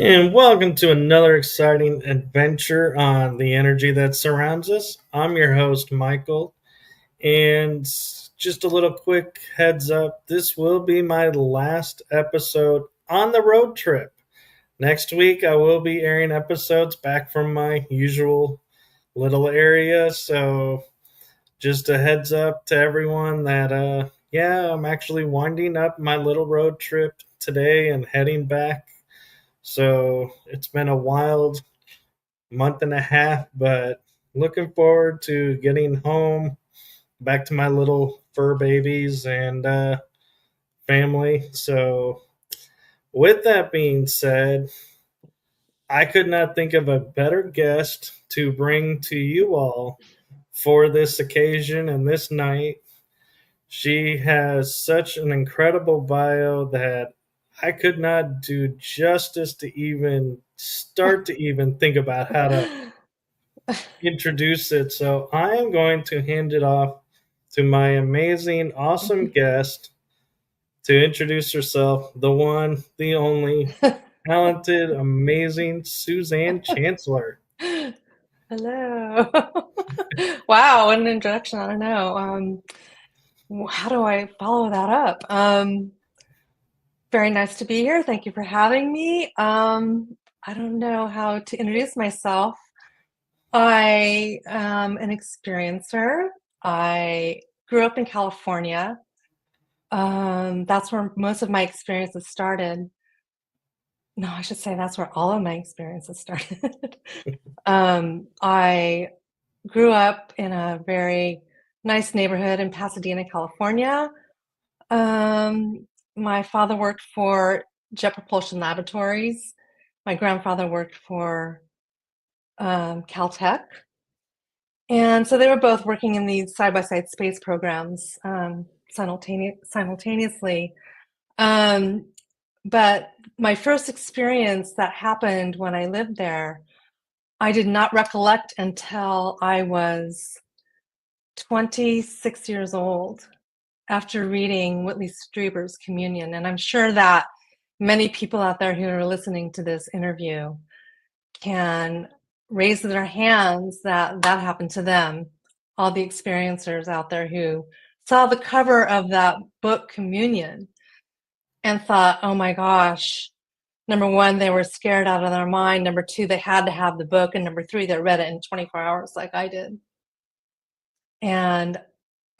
And welcome to another exciting adventure on the energy that surrounds us. I'm your host, Michael, and just a little quick heads up this will be my last episode on the road trip. Next week, I will be airing episodes back from my usual little area, so just a heads up to everyone that, yeah, I'm actually winding up my little road trip today and heading back. So it's been a wild month and a half, but looking forward to getting home back to my little fur babies and family. So, with that being said, I could not think of a better guest to bring to you all for this occasion and this night. She has such an incredible bio that I could not do justice to even start to even think about how to introduce it. So I am going to hand it off to my amazing, awesome guest to introduce herself, the one, the only, talented, amazing Suzanne Chancellor. Hello. Wow, what an introduction. I don't know. How do I follow that up? Very nice to be here. Thank you for having me. I don't know how to introduce myself. I am an experiencer. I grew up in California. That's where most of my experiences started. No, I should say that's where all of my experiences started. I grew up in a very nice neighborhood in Pasadena, California. My father worked for Jet Propulsion Laboratories. My grandfather worked for Caltech. And so they were both working in these side-by-side space programs simultaneously. Um, but my first experience that happened when I lived there, I did not recollect until I was 26 years old after reading Whitley Strieber's Communion. And I'm sure that many people out there who are listening to this interview can raise their hands that that happened to them. All the experiencers out there who saw the cover of that book, Communion, and thought, oh my gosh, number one, they were scared out of their mind. Number two, they had to have the book. And number three, they read it in 24 hours like I did. And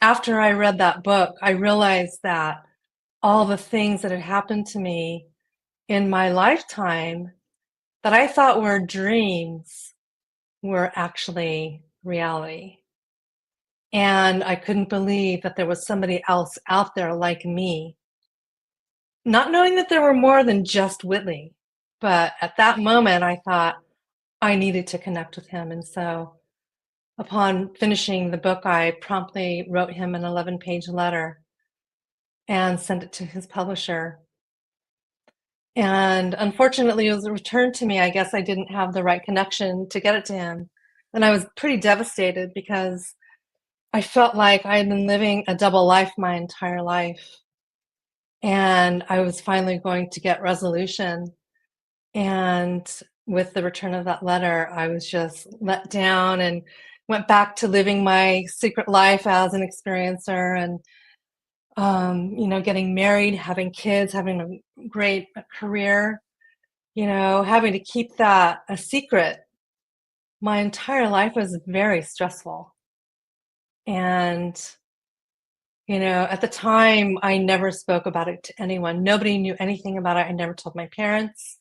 after I read that book, I realized that all the things that had happened to me in my lifetime that I thought were dreams were actually reality. And I couldn't believe that there was somebody else out there like me, not knowing that there were more than just Whitley. But at that moment, I thought I needed to connect with him. And so upon finishing the book, I promptly wrote him an 11-page letter and sent it to his publisher. And unfortunately, it was returned to me. I guess I didn't have the right connection to get it to him. And I was pretty devastated because I felt like I had been living a double life my entire life. And I was finally going to get resolution. And with the return of that letter, I was just let down and went back to living my secret life as an experiencer and getting married, having kids, having a great career, having to keep that a secret. My entire life was very stressful. And, at the time, I never spoke about it to anyone. Nobody knew anything about it. I never told my parents.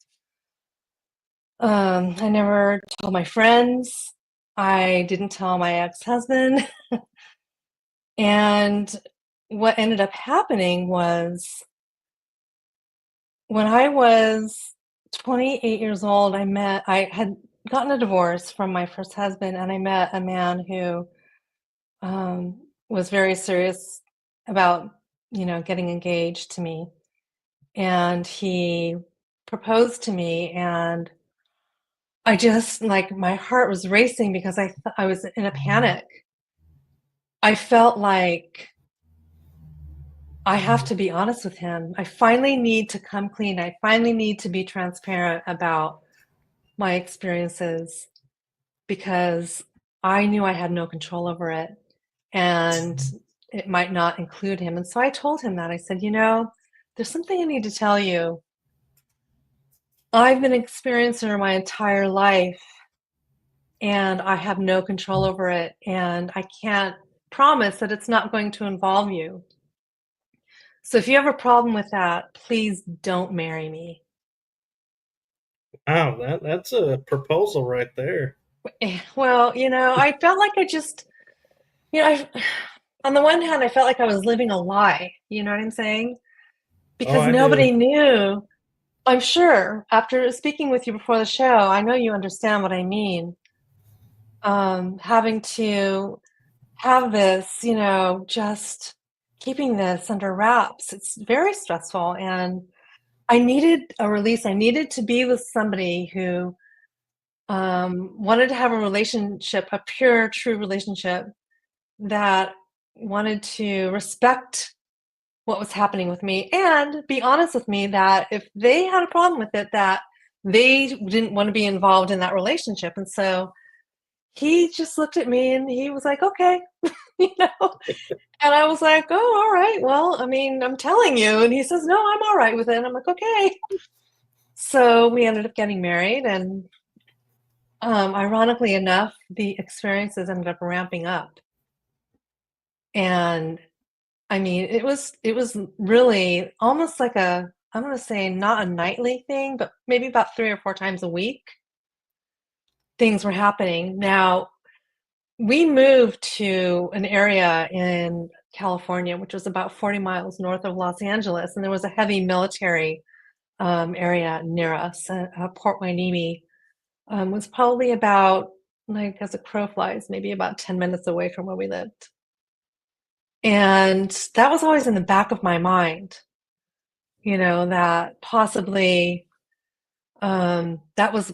I never told my friends. I didn't tell my ex-husband. And what ended up happening was when I was 28 years old, I had gotten a divorce from my first husband, and I met a man who was very serious about, getting engaged to me. And he proposed to me, and I just like my heart was racing because I was in a panic. I felt like I have to be honest with him. I finally need to come clean. I finally need to be transparent about my experiences because I knew I had no control over it and it might not include him. And so I told him that. I said, there's something I need to tell you. I've been an experiencer my entire life and I have no control over it. And I can't promise that it's not going to involve you. So if you have a problem with that, please don't marry me. Wow, that's a proposal right there. Well, I felt like I, on the one hand, I felt like I was living a lie. You know what I'm saying? Oh, Because I do. nobody knew. I'm sure after speaking with you before the show, I know you understand what I mean. Having to have this, just keeping this under wraps, it's very stressful. And I needed a release. I needed to be with somebody who wanted to have a relationship, a pure, true relationship that wanted to respect what was happening with me and be honest with me that if they had a problem with it, that they didn't want to be involved in that relationship. And so he just looked at me and he was like, okay, you know, and I was like, oh, all right. Well, I mean, I'm telling you. And he says, no, I'm all right with it. And I'm like, okay. So we ended up getting married. And ironically enough, the experiences ended up ramping up. And I mean, it was really almost like I'm gonna say not a nightly thing, but maybe about 3 or 4 times a week, things were happening. Now, we moved to an area in California, which was about 40 miles north of Los Angeles, and there was a heavy military area near us. Port Hueneme was probably about, like, as a crow flies, maybe about 10 minutes away from where we lived. And that was always in the back of my mind, that possibly I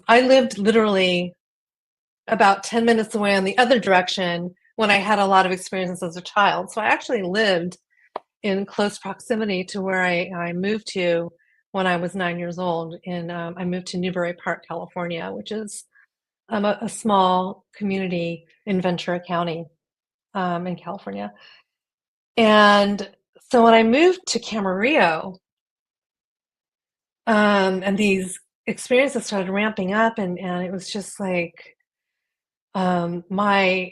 lived literally about 10 minutes away on the other direction when I had a lot of experiences as a child. So I actually lived in close proximity to where I moved to when I was 9 years old. And I moved to Newbury Park, California, which is a small community in Ventura County in California. And so when I moved to Camarillo, and these experiences started ramping up, and it was just like my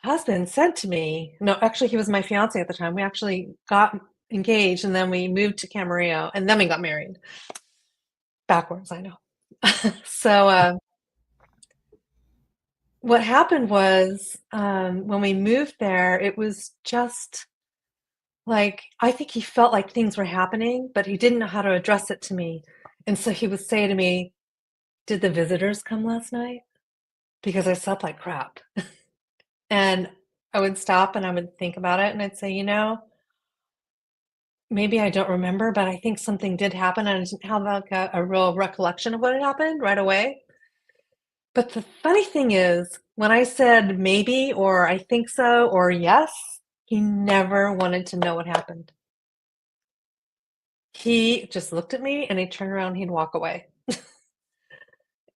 husband said to me, no, actually, he was my fiance at the time. We actually got engaged and then we moved to Camarillo and then we got married. Backwards, I know. So, what happened was when we moved there, it was just like, I think he felt like things were happening, but he didn't know how to address it to me. And so he would say to me, did the visitors come last night? Because I slept like crap. And I would stop and I would think about it and I'd say, maybe I don't remember, but I think something did happen and I didn't have like a real recollection of what had happened right away. But the funny thing is, when I said maybe or I think so or yes, he never wanted to know what happened. He just looked at me and he'd turn around and he'd walk away.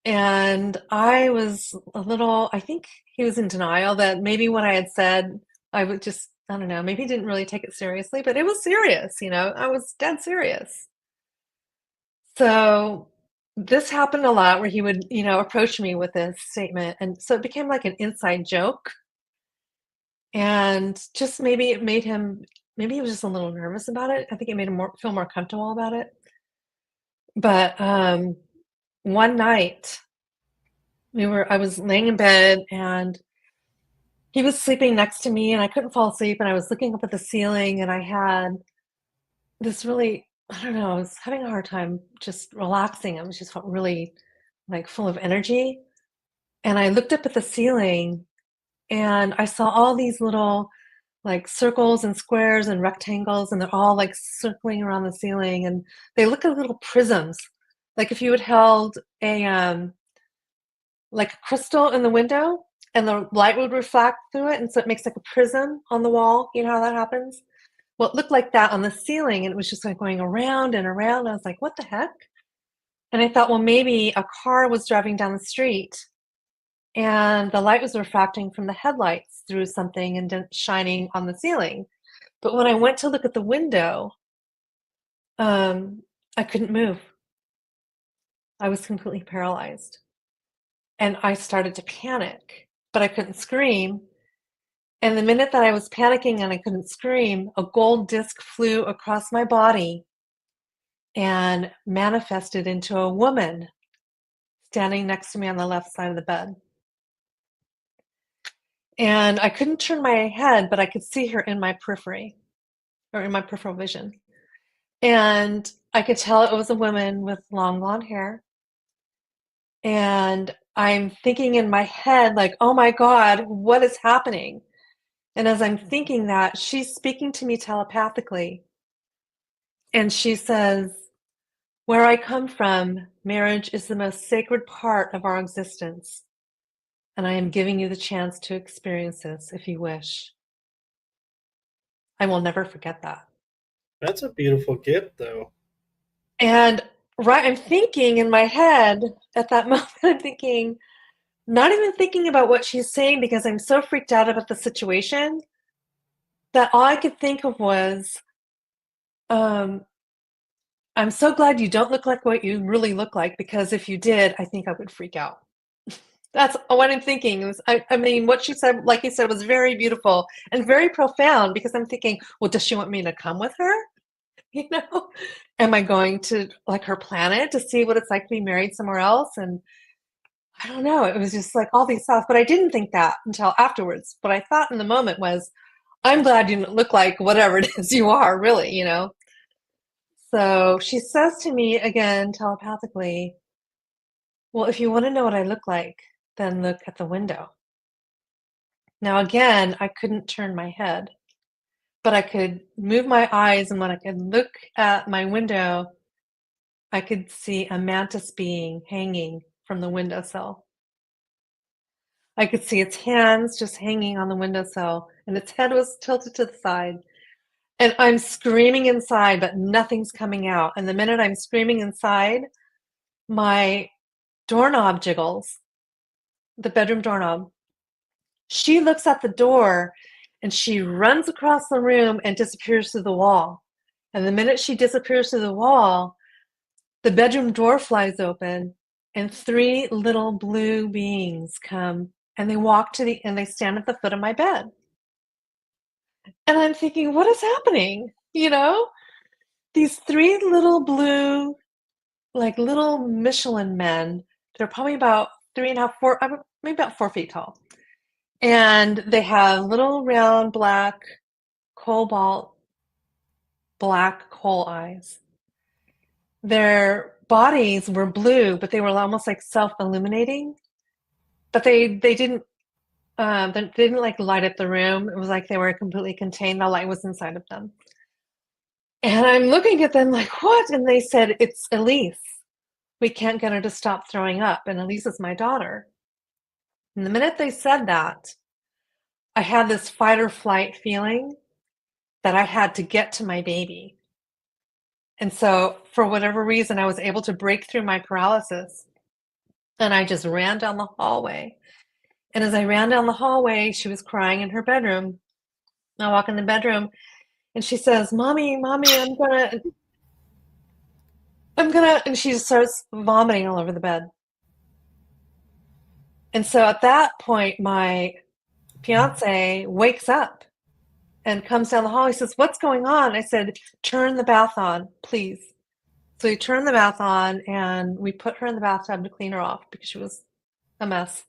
And I was I think he was in denial that maybe what I had said, I would just, I don't know, maybe he didn't really take it seriously, but it was serious, I was dead serious. So this happened a lot where he would, approach me with this statement. And so it became like an inside joke. And just maybe it made him, maybe he was just a little nervous about it. I think it made him feel more comfortable about it. But one night, I was laying in bed and he was sleeping next to me and I couldn't fall asleep and I was looking up at the ceiling and I had this really, I don't know, I was having a hard time just relaxing. I was just felt really like full of energy. And I looked up at the ceiling and I saw all these little like circles and squares and rectangles and they're all like circling around the ceiling and they look like little prisms. Like if you had held a like a crystal in the window and the light would reflect through it and so it makes like a prism on the wall. You know how that happens? well, it looked like that on the ceiling, and it was just like going around and around. I was like, what the heck? And I thought, well, maybe a car was driving down the street and the light was refracting from the headlights through something and shining on the ceiling. But when I went to look at the window, I couldn't move. I was completely paralyzed. And I started to panic, but I couldn't scream. And the minute that I was panicking and I couldn't scream, a gold disc flew across my body and manifested into a woman standing next to me on the left side of the bed. And I couldn't turn my head, but I could see her in my periphery, or in my peripheral vision. And I could tell it was a woman with long blonde hair. And I'm thinking in my head, like, oh my God, what is happening? And as I'm thinking that, she's speaking to me telepathically. And she says, where I come from, marriage is the most sacred part of our existence. And I am giving you the chance to experience this if you wish. I will never forget that. That's a beautiful gift, though. And right, I'm thinking in my head at that moment, I'm thinking, not even thinking about what she's saying because I'm so freaked out about the situation that all I could think of was, um, I'm so glad you don't look like what you really look like, because if you did, I think I would freak out. That's what I'm thinking. It was, I mean, what she said, like you said, was very beautiful and very profound, because I'm thinking, well, does she want me to come with her? You know, am I going to like her planet to see what it's like to be married somewhere else? And I don't know. It was just like all these thoughts, but I didn't think that until afterwards. What I thought in the moment was, I'm glad you don't look like whatever it is you are, really, you know? So she says to me again, telepathically, well, if you want to know what I look like, then look at the window. Now, again, I couldn't turn my head, but I could move my eyes, and when I could look at my window, I could see a mantis being hanging from the windowsill. I could see its hands just hanging on the windowsill, and its head was tilted to the side. And I'm screaming inside, but nothing's coming out. And the minute I'm screaming inside, my doorknob jiggles, the bedroom doorknob. She looks at the door and she runs across the room and disappears through the wall. And the minute she disappears through the wall, the bedroom door flies open and three little blue beings come, and they walk to and they stand at the foot of my bed. And I'm thinking, what is happening? You know, these three little blue, like little Michelin men. They're probably about 3.5, 4, maybe about 4 feet tall. And they have little round black, cobalt black coal eyes. Their bodies were blue, but they were almost like self-illuminating. But they didn't like light up the room. It was like they were completely contained. The light was inside of them. And I'm looking at them like, what? And they said, it's Elise. We can't get her to stop throwing up. And Elise is my daughter. And the minute they said that, I had this fight or flight feeling that I had to get to my baby. And so for whatever reason, I was able to break through my paralysis. And I just ran down the hallway. And as I ran down the hallway, she was crying in her bedroom. I walk in the bedroom and she says, Mommy, and she just starts vomiting all over the bed. And so at that point, my fiance wakes up and comes down the hall. He says, what's going on? I said, turn the bath on, please. So he turned the bath on and we put her in the bathtub to clean her off because she was a mess.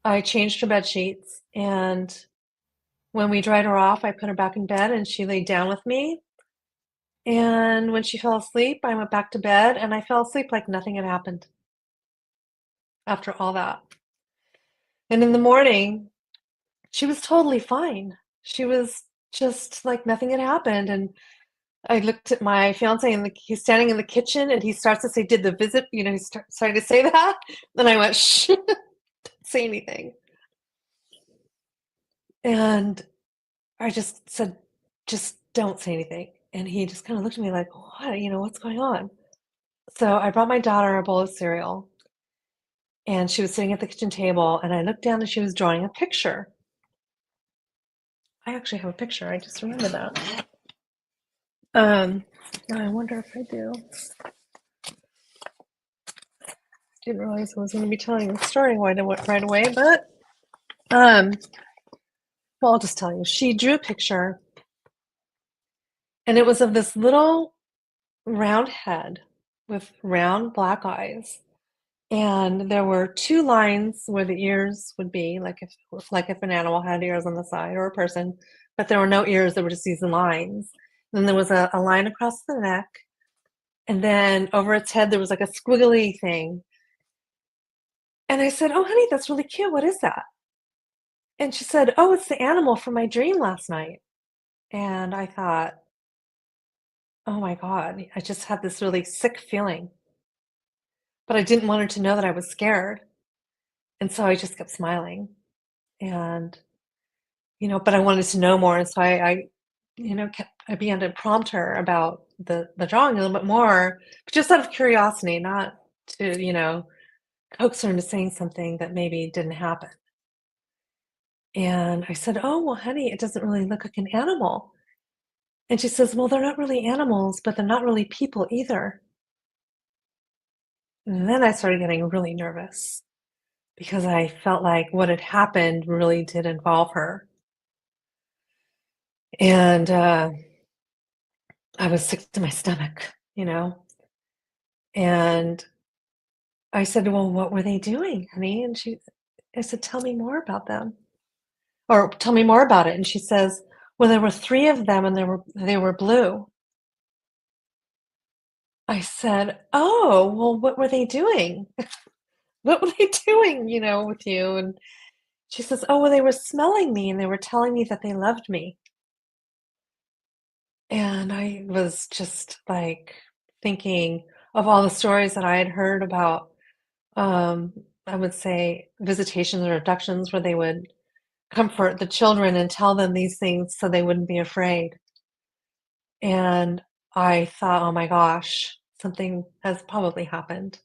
I changed her bed sheets, and when we dried her off, I put her back in bed and she laid down with me. And when she fell asleep, I went back to bed and I fell asleep like nothing had happened after all that. And in the morning, she was totally fine. She was just like nothing had happened. And I looked at my fiance, and he's standing in the kitchen and he starts to say, did the visit, you know, he's starting to say that. Then I went, shh, don't say anything. And I just said, just don't say anything. And he just kind of looked at me like, what? What's going on? So I brought my daughter a bowl of cereal, and she was sitting at the kitchen table, and I looked down and she was drawing a picture. I actually have a picture. I just remembered that. I wonder if I do. Didn't realize I was going to be telling the story right away, but well, I'll just tell you. She drew a picture, and it was of this little round head with round black eyes, and there were two lines where the ears would be, like if an animal had ears on the side or a person, but there were no ears. There were just these lines. And then there was a line across the neck, and then over its head there was like a squiggly thing. And I said, "Oh, honey, that's really cute. What is that?" And she said, "Oh, it's the animal from my dream last night." And I thought, "Oh my God," I just had this really sick feeling, but I didn't want her to know that I was scared. And so I just kept smiling. And, but I wanted to know more. And so I began to prompt her about the drawing a little bit more, but just out of curiosity, not to, coax her into saying something that maybe didn't happen. And I said, "Oh, well, honey, it doesn't really look like an animal." And she says, "Well, they're not really animals, but they're not really people either." And then I started getting really nervous because I felt like what had happened really did involve her. And I was sick to my stomach, And I said, "Well, what were they doing, honey?" And I said, "Tell me more about them, or tell me more about it." And she says, "Well, there were three of them, and they were blue." I said, "Oh, well, what were they doing? What were they doing, with you?" And she says, "Oh, well, they were smelling me, and they were telling me that they loved me." And I was just like thinking of all the stories that I had heard about, um, I would say visitations or abductions, where they would comfort the children and tell them these things so they wouldn't be afraid. And I thought, oh my gosh, something has probably happened.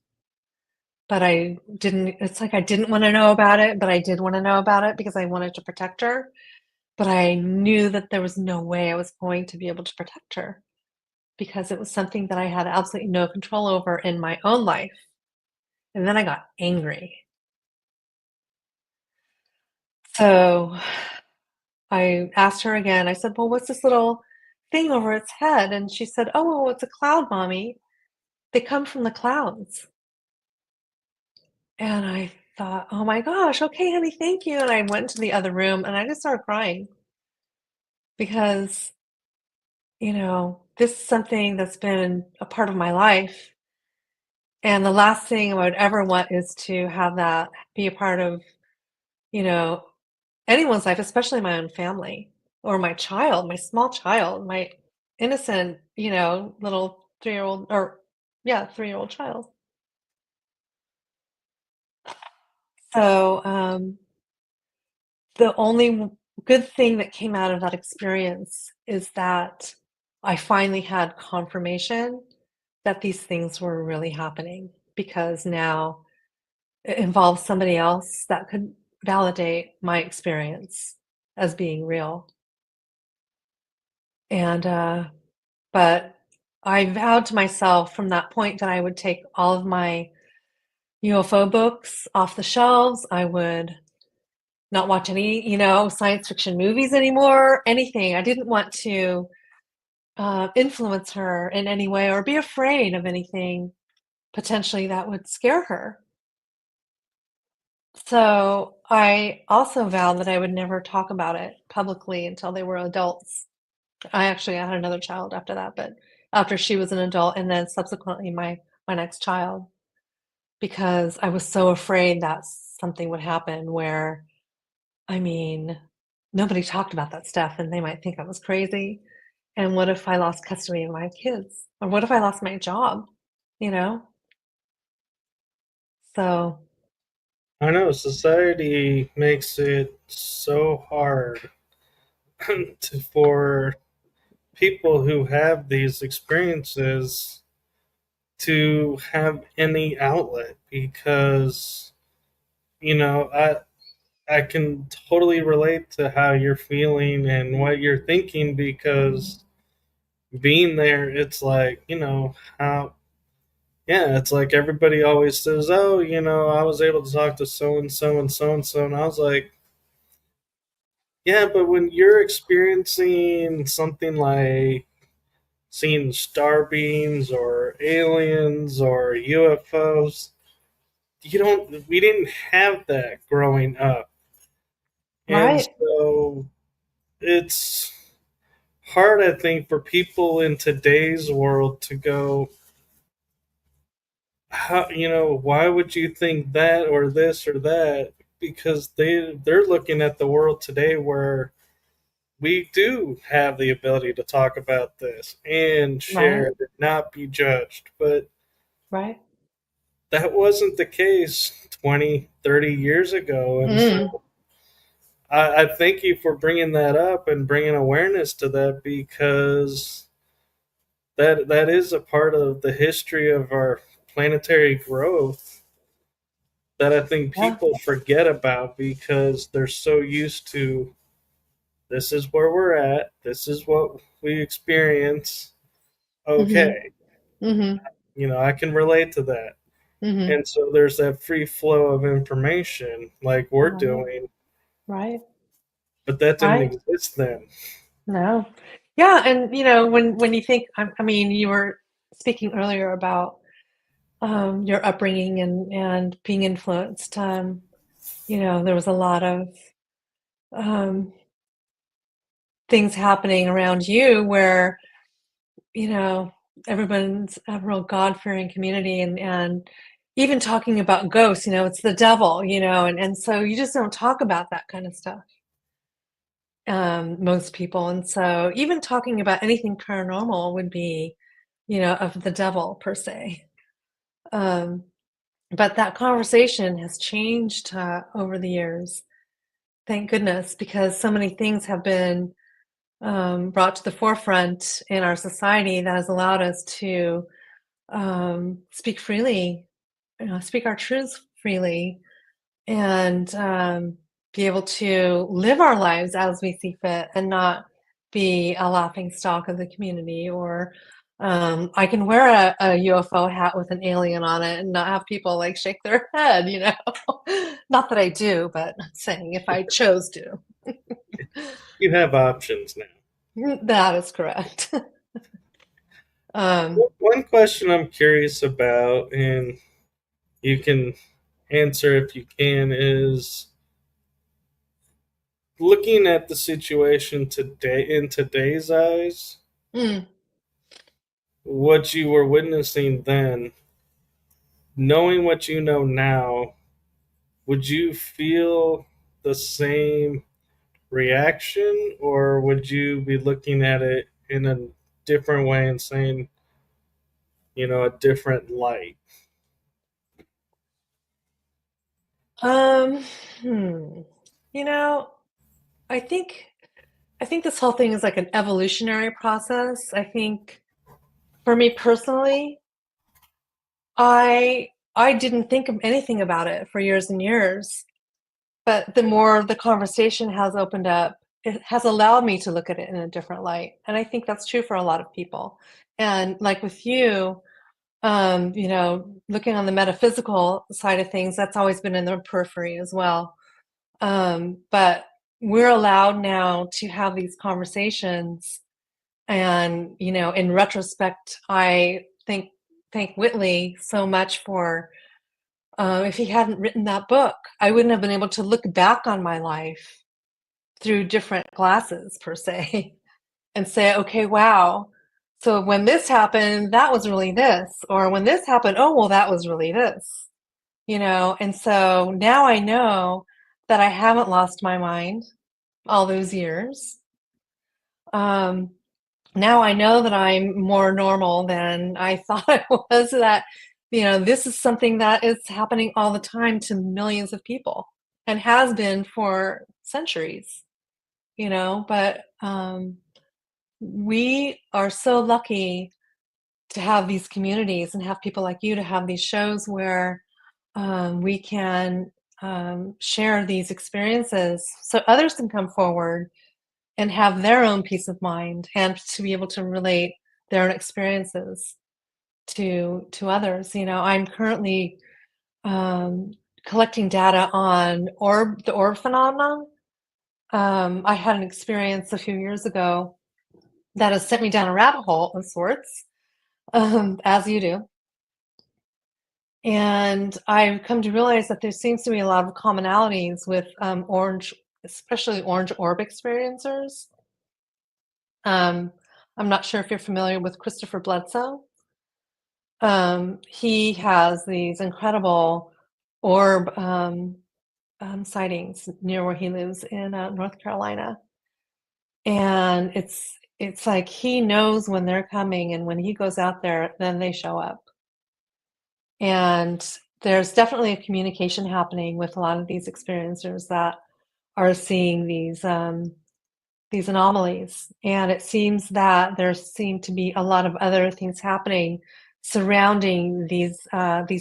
But it's like I didn't want to know about it, but I did want to know about it because I wanted to protect her. But I knew that there was no way I was going to be able to protect her because it was something that I had absolutely no control over in my own life. And then I got angry. So I asked her again. I said, "Well, what's this little thing over its head?" And she said, "Oh, well, it's a cloud, mommy. They come from the clouds." And I thought, oh my gosh, okay, honey, thank you. And I went to the other room and I just started crying because, this is something that's been a part of my life. And the last thing I would ever want is to have that be a part of, you know, anyone's life, especially my own family or my child, my small child, my innocent, little 3-year-old or, yeah, 3-year-old child. So, the only good thing that came out of that experience is that I finally had confirmation that these things were really happening because now it involves somebody else that could validate my experience as being real. And, but I vowed to myself from that point that I would take all of my UFO books off the shelves. I would not watch any, science fiction movies anymore, anything. I didn't want to influence her in any way or be afraid of anything potentially that would scare her. So I also vowed that I would never talk about it publicly until they were adults. I had another child after that, but after she was an adult, and then subsequently my next child, because I was so afraid that something would happen where, I mean, nobody talked about that stuff and they might think I was crazy. And what if I lost custody of my kids? Or what if I lost my job? You know? So, I know society makes it so hard for people who have these experiences to have any outlet, because I can totally relate to how you're feeling and what you're thinking, because being there, it's like, how, yeah, it's like everybody always says, oh, I was able to talk to so and so and so and so. And I was like, yeah, but when you're experiencing something like seeing star beams or aliens or UFOs, we didn't have that growing up. And Right. so it's hard, I think, for people in today's world to go, how, why would you think that or this or that? Because they're looking at the world today where we do have the ability to talk about this and share Right. and not be judged. But Right. that wasn't the case 20, 30 years ago. And Mm. so I thank you for bringing that up and bringing awareness to that, because that is a part of the history of our planetary growth that I think Yeah. people forget about, because they're so used to, this is where we're at, this is what we experience. Mm-hmm. Okay, Mm-hmm. I can relate to that. Mm-hmm. And so there's that free flow of information like we're Right. doing, Right. but that didn't Right. exist then. No. Yeah, and when you think, I mean, you were speaking earlier about your upbringing and being influenced. There was a lot of um, things happening around you where you know everyone's a real God-fearing community, and even talking about ghosts, it's the devil, and so you just don't talk about that kind of stuff, most people. And so even talking about anything paranormal would be, of the devil per se. Um, but that conversation has changed over the years. Thank goodness, because so many things have been brought to the forefront in our society that has allowed us to speak freely, speak our truths freely, and be able to live our lives as we see fit and not be a laughing stock of the community. Or I can wear a UFO hat with an alien on it and not have people like shake their head, Not that I do, but I'm saying if I chose to. You have options now. That is correct. um, One question I'm curious about, and you can answer if you can, is looking at the situation today in today's eyes, mm, what you were witnessing then, knowing what you know now, would you feel the same reaction, or would you be looking at it in a different way and saying, a different light? um, hmm. You know, I think I think this whole thing is like an evolutionary process. I think for me personally, I didn't think of anything about it for years and years. But the more the conversation has opened up, it has allowed me to look at it in a different light. And I think that's true for a lot of people. And like with you, looking on the metaphysical side of things, that's always been in the periphery as well. But we're allowed now to have these conversations. And, in retrospect, I thank Whitley so much for, if he hadn't written that book, I wouldn't have been able to look back on my life through different glasses, per se, and say, okay, wow. So when this happened, that was really this. Or when this happened, oh, well, that was really this, And so now I know that I haven't lost my mind all those years. Um, Now I know that I'm more normal than I thought I was, that, this is something that is happening all the time to millions of people and has been for centuries, but we are so lucky to have these communities and have people like you to have these shows where we can share these experiences so others can come forward and have their own peace of mind and to be able to relate their own experiences to others. I'm currently collecting data on the orb phenomenon. I had an experience a few years ago that has sent me down a rabbit hole of sorts, as you do. And I've come to realize that there seems to be a lot of commonalities with especially orange orb experiencers. I'm not sure if you're familiar with Christopher Bledsoe. He has these incredible orb sightings near where he lives in North Carolina. And it's like he knows when they're coming, and when he goes out there, then they show up. And there's definitely a communication happening with a lot of these experiencers that are seeing these anomalies. And it seems that there seem to be a lot of other things happening surrounding these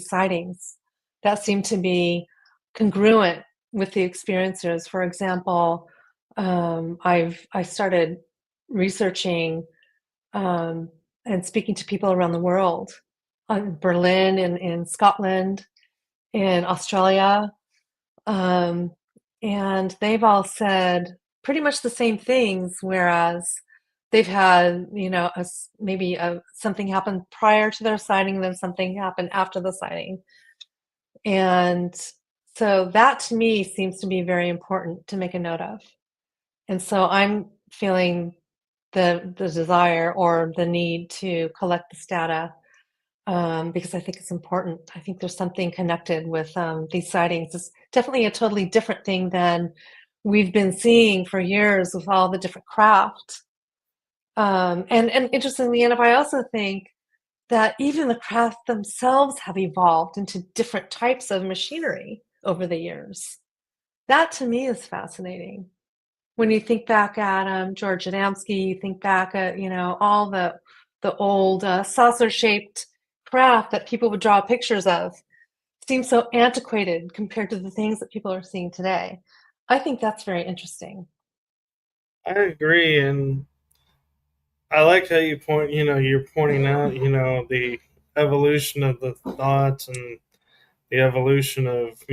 sightings that seem to be congruent with the experiencers. For example, I started researching and speaking to people around the world, Berlin, in Scotland, in Australia, and they've all said pretty much the same things, whereas they've had, maybe something happened prior to their sighting, then something happened after the sighting. And so that to me seems to be very important to make a note of. And so I'm feeling the desire or the need to collect this data because I think it's important. I think there's something connected with these sightings. It's definitely a totally different thing than we've been seeing for years with all the different craft. And interestingly enough, I also think that even the craft themselves have evolved into different types of machinery over the years. That to me is fascinating. When you think back at George Adamski, you think back at all the old saucer-shaped craft that people would draw pictures of. Seems so antiquated compared to the things that people are seeing today. I think that's very interesting. I agree, and I like how you point. You're pointing out. The evolution of the thoughts and the evolution of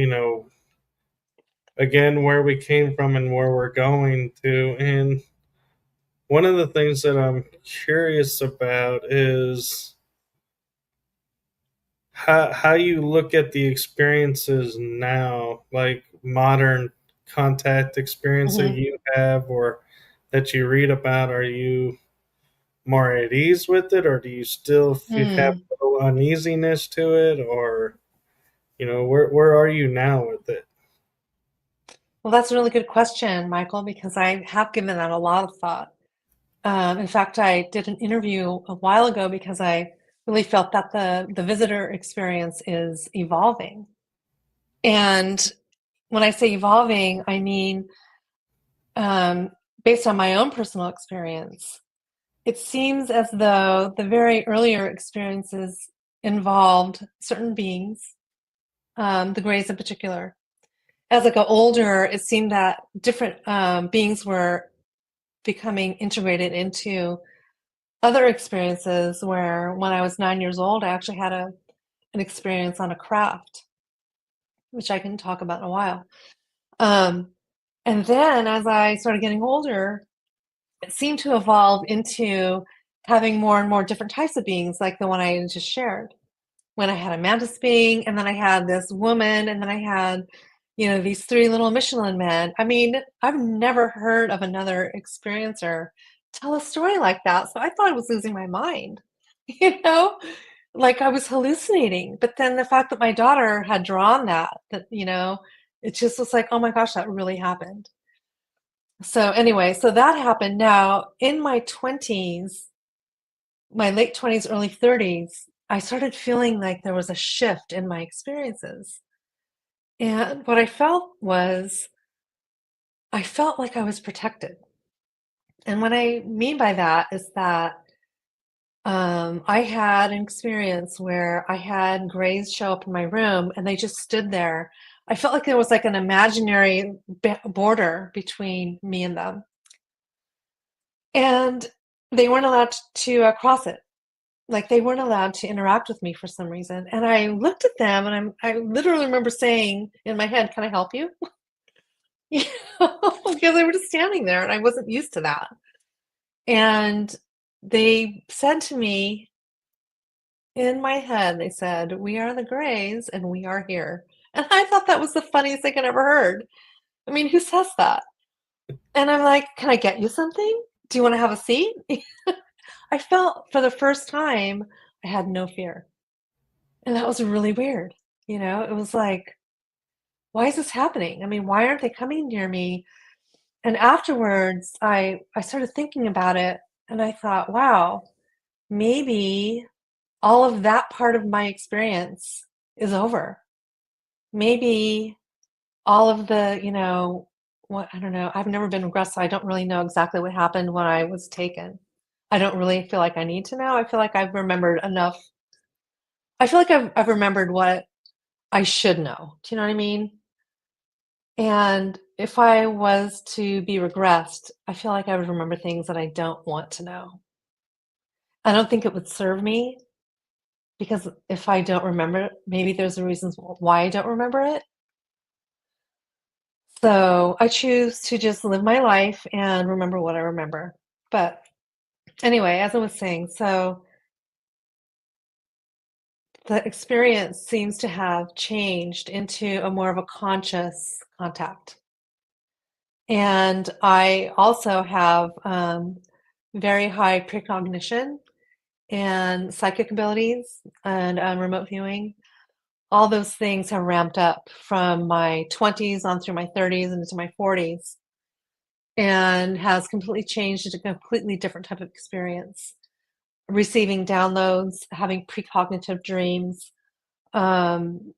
again where we came from and where we're going to. And one of the things that I'm curious about is how you look at the experiences now, like modern contact experience that Hmm. you have or that you read about. Are you more at ease with it, or do you still have Hmm. a little uneasiness to it, or where are you now with it? Well, that's a really good question, Michael, because I have given that a lot of thought. In fact, I did an interview a while ago because I really felt that the visitor experience is evolving. And when I say evolving, I mean um, based on my own personal experience. It seems as though the very earlier experiences involved certain beings, the Greys in particular. As I got older, it seemed that different beings were becoming integrated into other experiences. Where when I was 9 years old, I actually had an experience on a craft, which I can talk about in a while. Um, and then as I started getting older, it seemed to evolve into having more and more different types of beings, like the one I just shared. When I had a mantis being, and then I had this woman, and then I had, these three little Michelin men. I mean, I've never heard of another experiencer tell a story like that. So I thought I was losing my mind, you know, like I was hallucinating. But then the fact that my daughter had drawn that, it just was like, oh my gosh, that really happened. So anyway, so that happened. Now, in my 20s, my late 20s, early 30s, I started feeling like there was a shift in my experiences. And what I felt was I felt like I was protected. And what I mean by that is that I had an experience where I had grays show up in my room and they just stood there. I felt like there was like an imaginary border between me and them. And they weren't allowed to cross it. Like they weren't allowed to interact with me for some reason. And I looked at them and I literally remember saying in my head, "Can I help you?" You know, because they were just standing there and I wasn't used to that. And they said to me in my head, they said, "We are the Greys and we are here." And I thought that was the funniest thing I'd ever heard. I mean, who says that? And I'm like, "Can I get you something? Do you want to have a seat?" I felt for the first time I had no fear. And that was really weird. You know, it was like, why is this happening? I mean, why aren't they coming near me? And afterwards, I started thinking about it and I thought, wow, maybe all of that part of my experience is over. Maybe all of the, what I don't know, I've never been regressed, so I don't really know exactly what happened when I was taken. I don't really feel like I need to know. I feel like I've remembered enough. I feel like I've remembered what I should know. Do you know what I mean? And if I was to be regressed, I feel like I would remember things that I don't want to know. I don't think it would serve me because if I don't remember it, maybe there's a reason why I don't remember it. So I choose to just live my life and remember what I remember. But anyway, as I was saying, so the experience seems to have changed into a more of a conscious contact. And I also have very high precognition and psychic abilities and remote viewing. All those things have ramped up from my 20s on through my 30s and into my 40s and has completely changed into a completely different type of experience. Receiving downloads, having precognitive dreams. Um,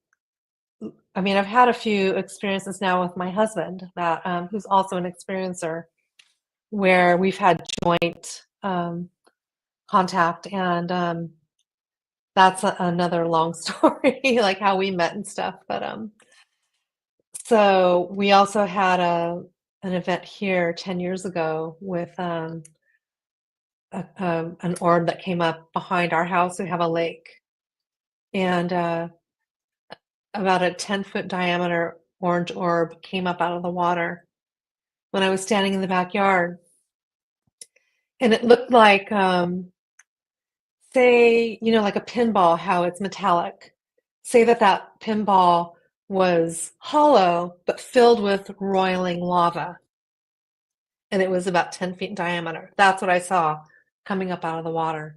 I mean, I've had a few experiences now with my husband that who's also an experiencer, where we've had joint contact, and that's another long story, like how we met and stuff. But so we also had an event here 10 years ago with an orb that came up behind our house. We have a lake, and about a 10-foot diameter orange orb came up out of the water when I was standing in the backyard. And it looked like, say, like a pinball, how it's metallic. Say that pinball was hollow, but filled with roiling lava. And it was about 10 feet in diameter. That's what I saw coming up out of the water.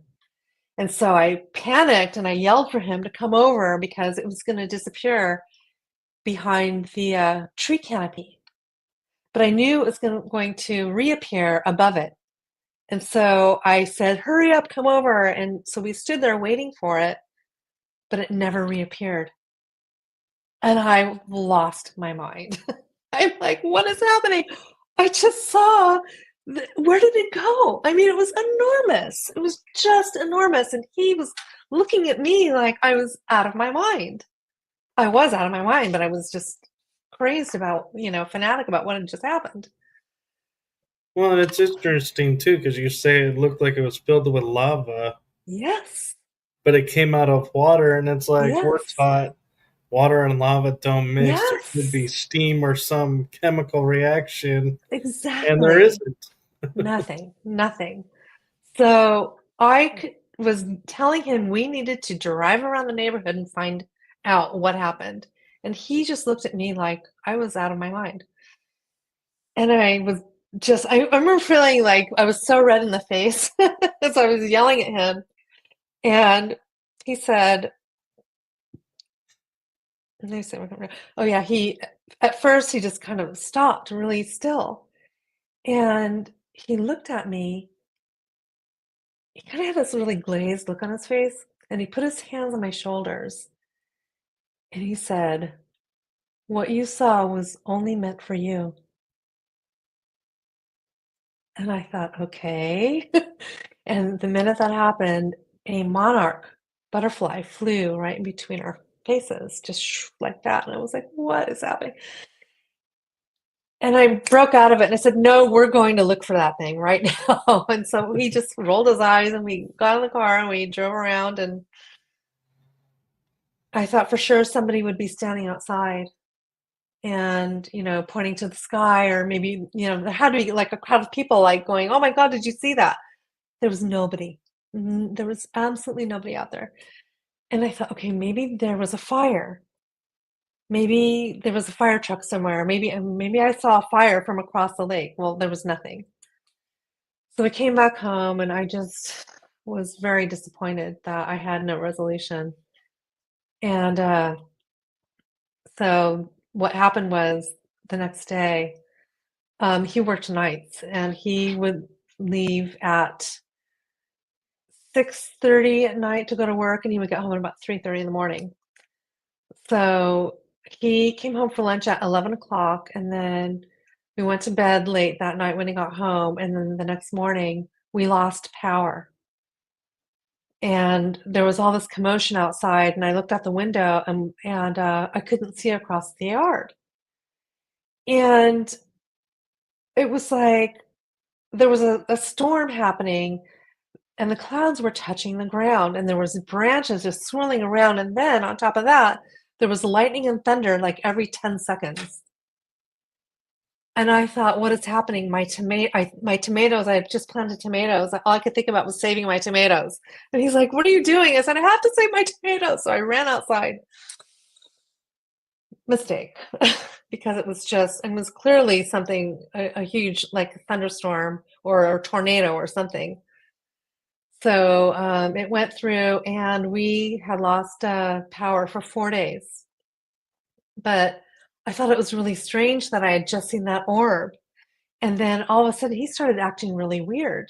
And so I panicked and I yelled for him to come over because it was going to disappear behind the tree canopy. But I knew it was going to reappear above it. And so I said, "Hurry up, come over." And so we stood there waiting for it, but it never reappeared. And I lost my mind. I'm like, what is happening? I just saw, where did it go? I mean, it was enormous. It was just enormous. And he was looking at me like I was out of my mind. I was out of my mind, but I was just crazed about, fanatic about what had just happened. Well, and it's interesting too because you say it looked like it was filled with lava, Yes. but it came out of water, and it's like we're Yes. taught water and lava don't mix. There could be Yes. steam or some chemical reaction, and there Exactly. isn't. Nothing. Nothing. So was telling him we needed to drive around the neighborhood and find out what happened. And he just looked at me like I was out of my mind. And I remember feeling like I was so red in the face as I was yelling at him. And he said, let me say, oh yeah, at first he just kind of stopped really still. And he looked at me. He kind of had this really glazed look on his face. And he put his hands on my shoulders. And he said, "What you saw was only meant for you." And I thought, okay. And the minute that happened, a monarch butterfly flew right in between our faces, just like that. And I was like, what is happening? And I broke out of it and I said, no, we're going to look for that thing right now. And so he just rolled his eyes and we got in the car and we drove around. And I thought for sure somebody would be standing outside and, pointing to the sky, or maybe, there had to be like a crowd of people like going, oh my God, did you see that? There was nobody. There was absolutely nobody out there. And I thought, okay, maybe there was a fire. Maybe there was a fire truck somewhere. Maybe I saw a fire from across the lake. Well, there was nothing. So I came back home and I just was very disappointed that I had no resolution. And so what happened was the next day, he worked nights and he would leave at 6:30 at night to go to work, and he would get home at about 3:30 in the morning. So he came home for lunch at 11 o'clock, and then we went to bed late that night when he got home. And then the next morning, we lost power. And there was all this commotion outside, and I looked out the window and I couldn't see across the yard. And it was like there was a storm happening, and the clouds were touching the ground, and there was branches just swirling around. And then on top of that, there was lightning and thunder like every 10 seconds. And I thought, what is happening? My tomatoes, I had just planted tomatoes. All I could think about was saving my tomatoes. And he's like, what are you doing? I said, I have to save my tomatoes. So I ran outside. Mistake. Because it was clearly something, a huge, like thunderstorm or a tornado or something. So it went through, and we had lost power for 4 days. But I thought it was really strange that I had just seen that orb. And then all of a sudden, he started acting really weird.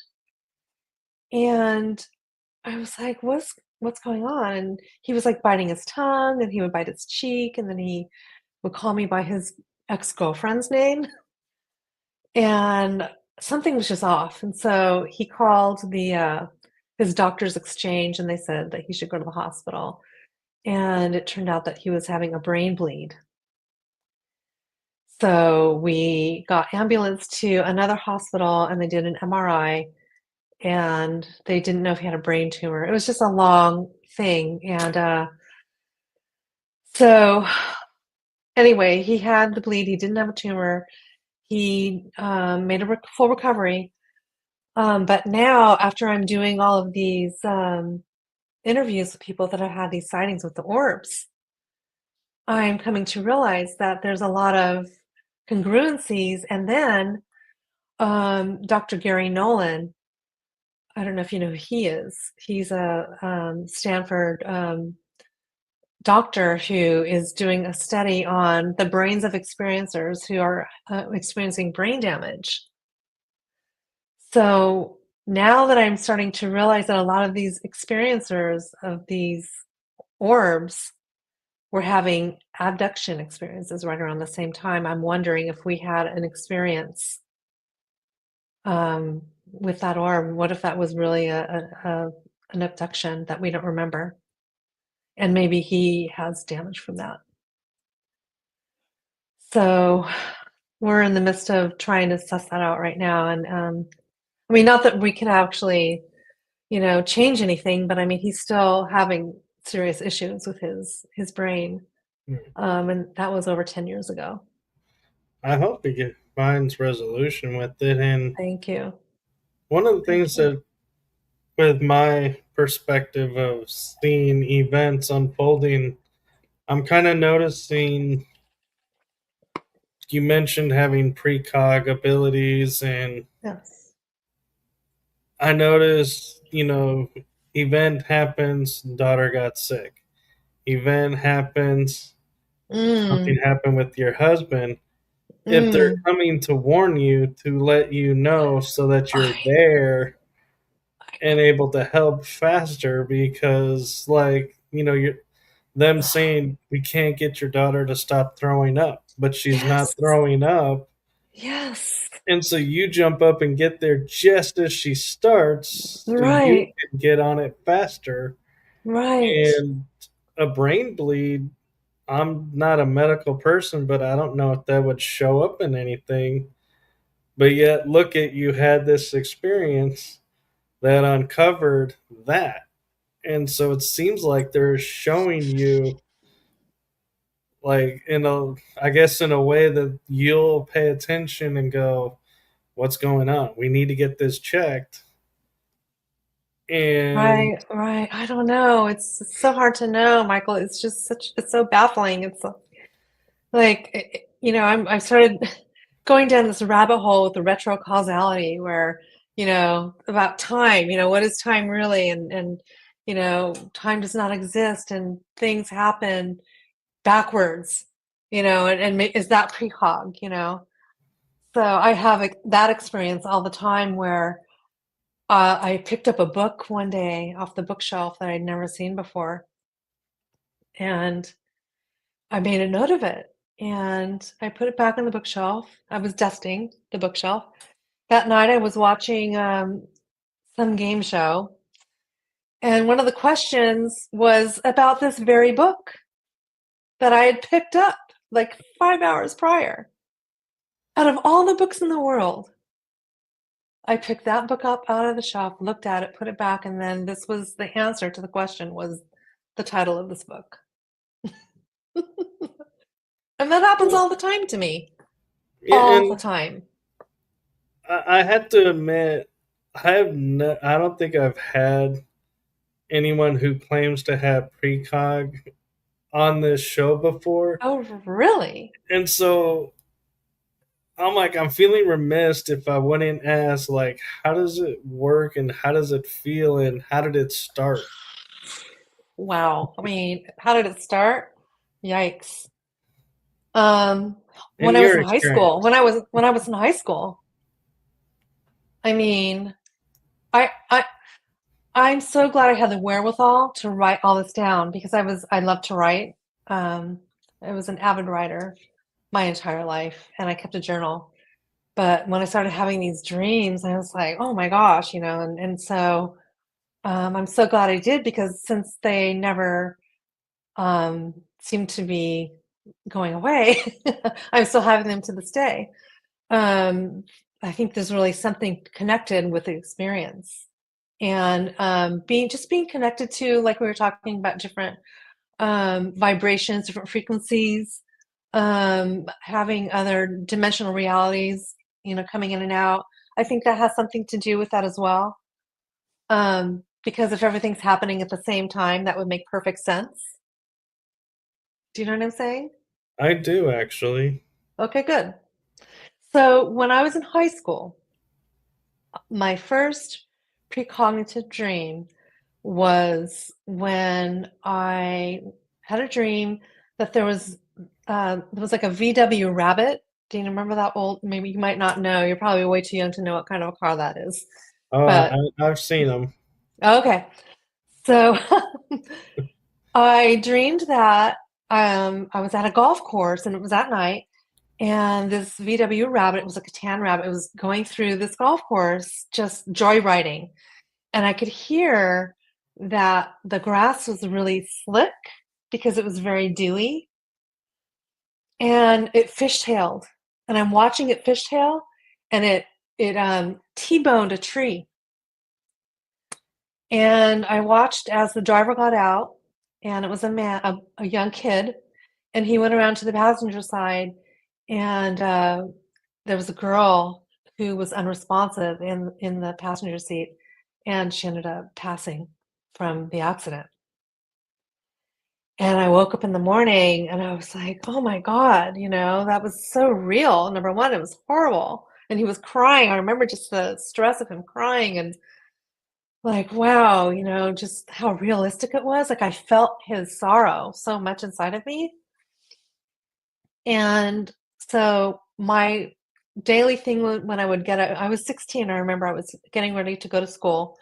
And I was like, what's going on? And he was like biting his tongue, and he would bite his cheek, and then he would call me by his ex-girlfriend's name. And something was just off. And so he called the his doctor's exchange, and they said that he should go to the hospital. And it turned out that he was having a brain bleed. So we got ambulance to another hospital, and they did an MRI, and they didn't know if he had a brain tumor. It was just a long thing. And so anyway, he had the bleed. He didn't have a tumor. He made a full recovery. But now, after I'm doing all of these interviews with people that have had these sightings with the orbs, I'm coming to realize that there's a lot of congruencies. And then Dr. Gary Nolan, I don't know if you know who he is. He's a Stanford doctor who is doing a study on the brains of experiencers who are experiencing brain damage. So now that I'm starting to realize that a lot of these experiencers of these orbs were having abduction experiences right around the same time, I'm wondering if we had an experience with that orb. What if that was really an abduction that we don't remember? And maybe he has damage from that. So we're in the midst of trying to suss that out right now. And I mean, not that we can actually, change anything, but I mean, he's still having serious issues with his brain. And that was over 10 years ago. I hope he finds resolution with it. And Thank you. one of the Thank things you. that, with my perspective of seeing events unfolding, I'm kind of noticing you mentioned having precog abilities, and Yes. I noticed, event happens, daughter got sick. Event happens, something Mm, happened with your husband. If they're mm. coming to warn you, to let you know so that you're I, there I and able to help faster, because like, you're them saying we can't get your daughter to stop throwing up, but she's not yes. throwing up. Yes. And so you jump up and get there just as she starts, so you Right, can get on it faster. right, And a brain bleed, I'm not a medical person, but I don't know if that would show up in anything. But yet, look at you had this experience that uncovered that. And so it seems like they're showing you, like, I guess, in a way that you'll pay attention and go, what's going on? We need to get this checked. And right, right. I don't know. It's so hard to know, Michael. It's just it's so baffling. It's like, I started going down this rabbit hole with the retro causality where, about time, what is time really? And, time does not exist and things happen backwards, and is that precog? So I have that experience all the time where I picked up a book one day off the bookshelf that I'd never seen before, and I made a note of it, and I put it back on the bookshelf. I was dusting the bookshelf. That night I was watching some game show, and one of the questions was about this very book that I had picked up like 5 hours prior. Out of all the books in the world, I picked that book up out of the shelf, looked at it, put it back, and then this was the answer to the question was the title of this book. And that happens all the time to me. yeah, All the and time. I have to admit, I don't think I've had anyone who claims to have precog on this show before. Oh, really? And so I'm like, I'm feeling remiss if I wouldn't ask, like, how does it work and how does it feel and how did it start? Wow. I mean, how did it start? Yikes. Um, when In I was your in high school, experience, when I was in high school, I mean, I I I'm so glad I had the wherewithal to write all this down because I love to write. Um, I was an avid writer my entire life, and I kept a journal. But when I started having these dreams, I was like, oh my gosh, and so I'm so glad I did because since they never seem to be going away, I'm still having them to this day. Um, I think there's really something connected with the experience. And being connected to, like we were talking about, different vibrations, different frequencies, having other dimensional realities, coming in and out. I think that has something to do with that as well. Because if everything's happening at the same time, that would make perfect sense. Do you know what I'm saying? I do actually. Okay, good. So when I was in high school, my first precognitive dream was when I had a dream that there was like a VW Rabbit. Do you remember that old? Maybe you might not know. You're probably way too young to know what kind of a car that is. Oh, But I've seen them. okay, so I dreamed that I was at a golf course and it was at night, and this VW Rabbit, it was like a tan rabbit, it was going through this golf course just joyriding. And I could hear that the grass was really slick because it was very dewy, and it fishtailed. And I'm watching it fishtail, and it T-boned a tree. And I watched as the driver got out, and it was a young kid, and he went around to the passenger side, and there was a girl who was unresponsive in the passenger seat, and she ended up passing from the accident. And I woke up in the morning and I was like, oh my God, that was so real. Number one, it was horrible. And he was crying. I remember just the stress of him crying and like, wow, just how realistic it was. Like I felt his sorrow so much inside of me. And so my daily thing when I would I was 16, I remember I was getting ready to go to school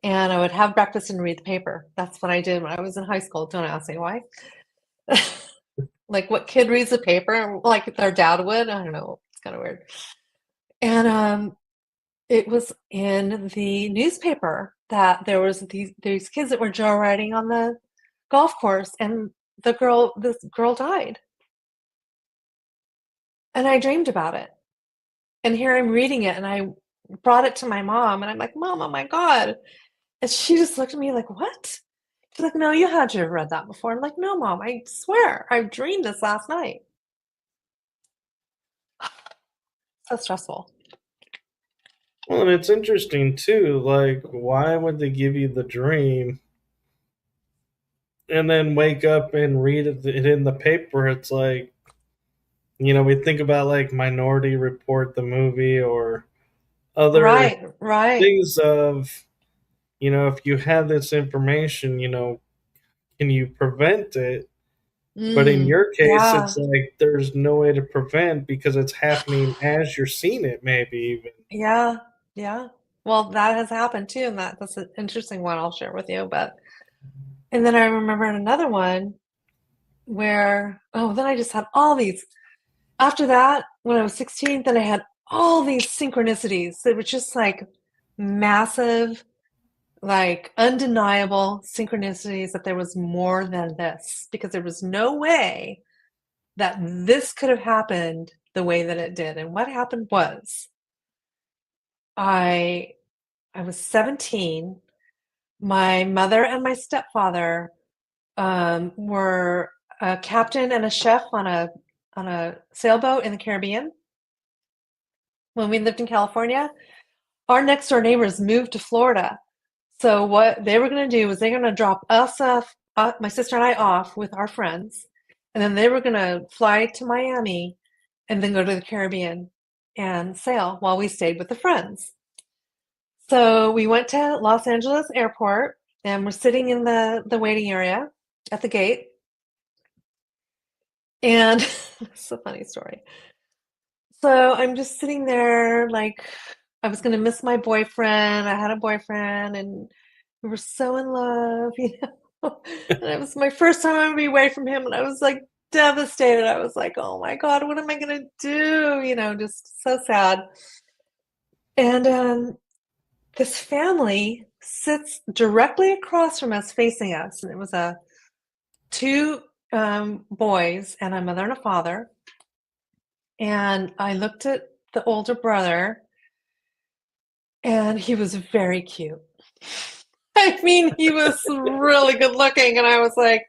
and I would have breakfast and read the paper. That's what I did when I was in high school. Don't ask me why. Like what kid reads the paper like their dad would? I don't know. It's kind of weird. And it was in the newspaper that there was these kids that were joyriding on the golf course, and this girl died. And I dreamed about it. And here I'm reading it, and I brought it to my mom, and I'm like, Mom, oh my God. And she just looked at me like, what? She's like, no, you had to have read that before. I'm like, no, Mom, I swear, I dreamed this last night. So stressful. Well, and it's interesting too. Like, why would they give you the dream and then wake up and read it in the paper? It's like, we think about like Minority Report, the movie, or other Right, right. things of, if you have this information, can you prevent it? But in your case, Yeah, it's like there's no way to prevent because it's happening as you're seeing it, maybe even. yeah, yeah. Well, that has happened too, and that's an interesting one I'll share with you. And then I remember another one where, oh, then I just had all these. After that, when I was 16, then I had all these synchronicities. They were just like massive, like undeniable synchronicities that there was more than this, because there was no way that this could have happened the way that it did. And what happened was I I was 17. My mother and my stepfather were a captain and a chef on a sailboat in the Caribbean when we lived in California. Our next door neighbors moved to Florida. So what they were going to do was they're going to drop us off, my sister and I off with our friends, and then they were going to fly to Miami and then go to the Caribbean and sail while we stayed with the friends. So we went to Los Angeles Airport and we're sitting in the waiting area at the gate. And it's a funny story. So I'm just sitting there like I was gonna miss my boyfriend. I had a boyfriend and we were so in love, you know. And it was my first time I would be away from him and I was like devastated. I was like, oh my God, what am I gonna do? You know, just so sad. And this family sits directly across from us, facing us. And it was two boys and a mother and a father. And I looked at the older brother, and he was very cute. I mean, he was really good looking. And I was like,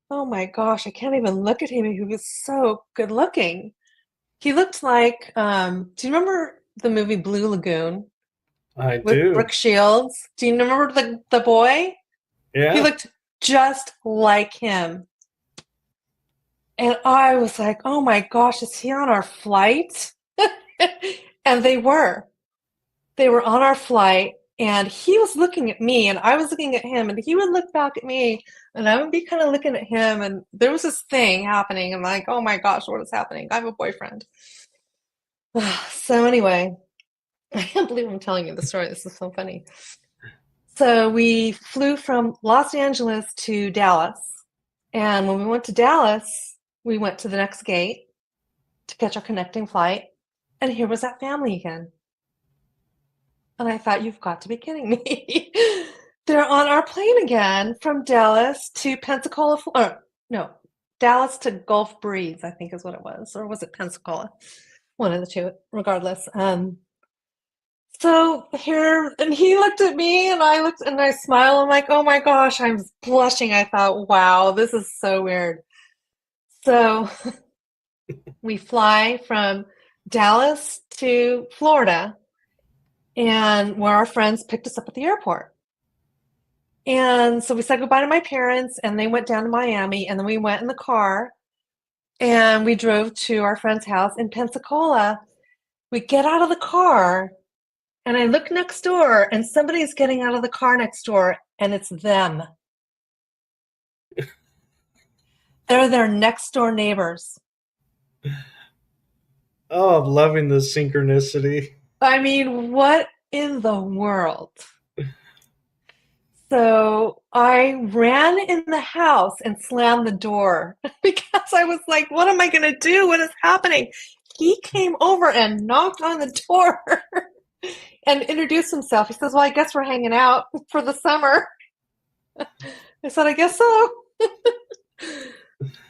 oh my gosh, I can't even look at him. He was so good looking. He looked like, do you remember the movie Blue Lagoon I with do. Brooke Shields? Do you remember the boy? He Yeah. looked just like him. And I was like, oh my gosh, is he on our flight? And they were. They were on our flight, and he was looking at me, and I was looking at him, and he would look back at me, and I would be kind of looking at him, and there was this thing happening. I'm like, oh my gosh, what is happening? I have a boyfriend. So anyway, I can't believe I'm telling you the story. This is so funny. So we flew from Los Angeles to Dallas, and when we went to Dallas, we went to the next gate to catch our connecting flight, and here was that family again. And I thought, you've got to be kidding me. They're on our plane again from Dallas to Pensacola, no, Dallas to Gulf Breeze, I think is what it was. Or was it Pensacola? One of the two, regardless. So here, and he looked at me and I looked and I smiled. I'm like, oh my gosh, I'm blushing. I thought, wow, this is so weird. So we fly from Dallas to Florida, and where our friends picked us up at the airport. And so we said goodbye to my parents and they went down to Miami, and then we went in the car and we drove to our friend's house in Pensacola. We get out of the car and I look next door and somebody's getting out of the car next door, and it's them. They're their next door neighbors. Oh, I'm loving the synchronicity. I mean, what in the world? So I ran in the house and slammed the door because I was like, what am I going to do? What is happening? he came over and knocked on the door and introduced himself. He says, "Well, I guess we're hanging out for the summer." I said, "I guess so."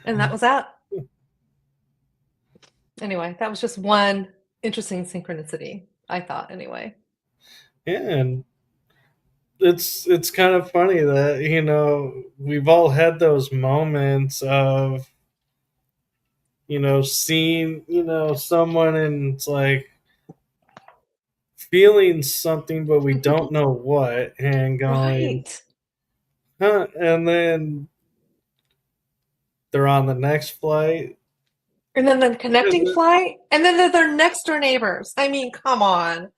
And that was that. Anyway, that was just one interesting synchronicity, I thought, anyway. Yeah, and it's kind of funny that we've all had those moments of seeing someone, and it's like feeling something, but we don't know what, and going, Right. huh? And then they're on the next flight. And then the connecting And flight, and then they're their next door neighbors. I mean, come on.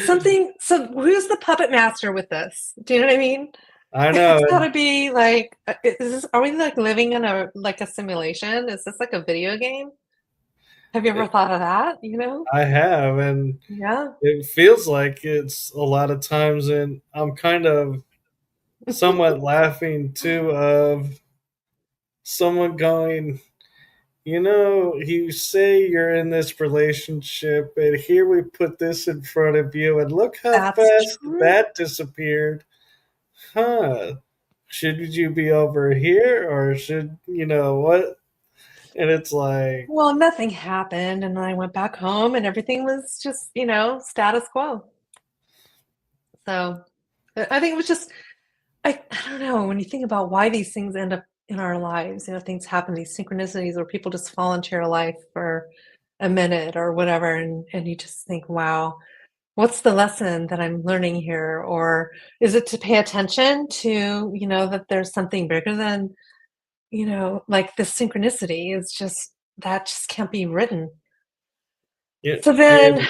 Something, so who's the puppet master with this? Do you know what I mean? I know. It's gotta be like, are we like living in a simulation? Is this like a video game? Have you ever thought of that, you know? I have, and Yeah. it feels like it's a lot of times, and I'm kind of somewhat laughing too of someone going, you say you're in this relationship, and here we put this in front of you, and look how That's fast true. that disappeared. Huh? Should you be over here, or should what? And it's like, Well, nothing happened, and then I went back home, and everything was just, status quo. So I think it was just, I don't know, when you think about why these things end up in our lives, things happen, these synchronicities where people just fall into your life for a minute or whatever, and you just think, wow, what's the lesson that I'm learning here? Or is it to pay attention to, that there's something bigger than, like the synchronicity is just, that just can't be written. yeah, So then, and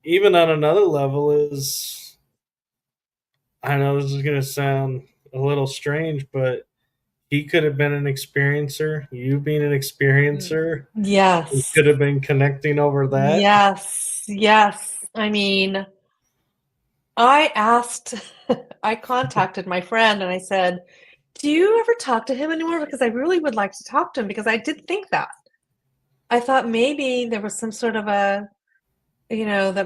even on another level is, I know this is going to sound a little strange, but he could have been an experiencer. You being an experiencer, we yes, could have been connecting over that. yes, yes. I mean, I asked, I contacted my friend and I said, "Do you ever talk to him anymore? Because I really would like to talk to him because I did think that. I thought maybe there was some sort of that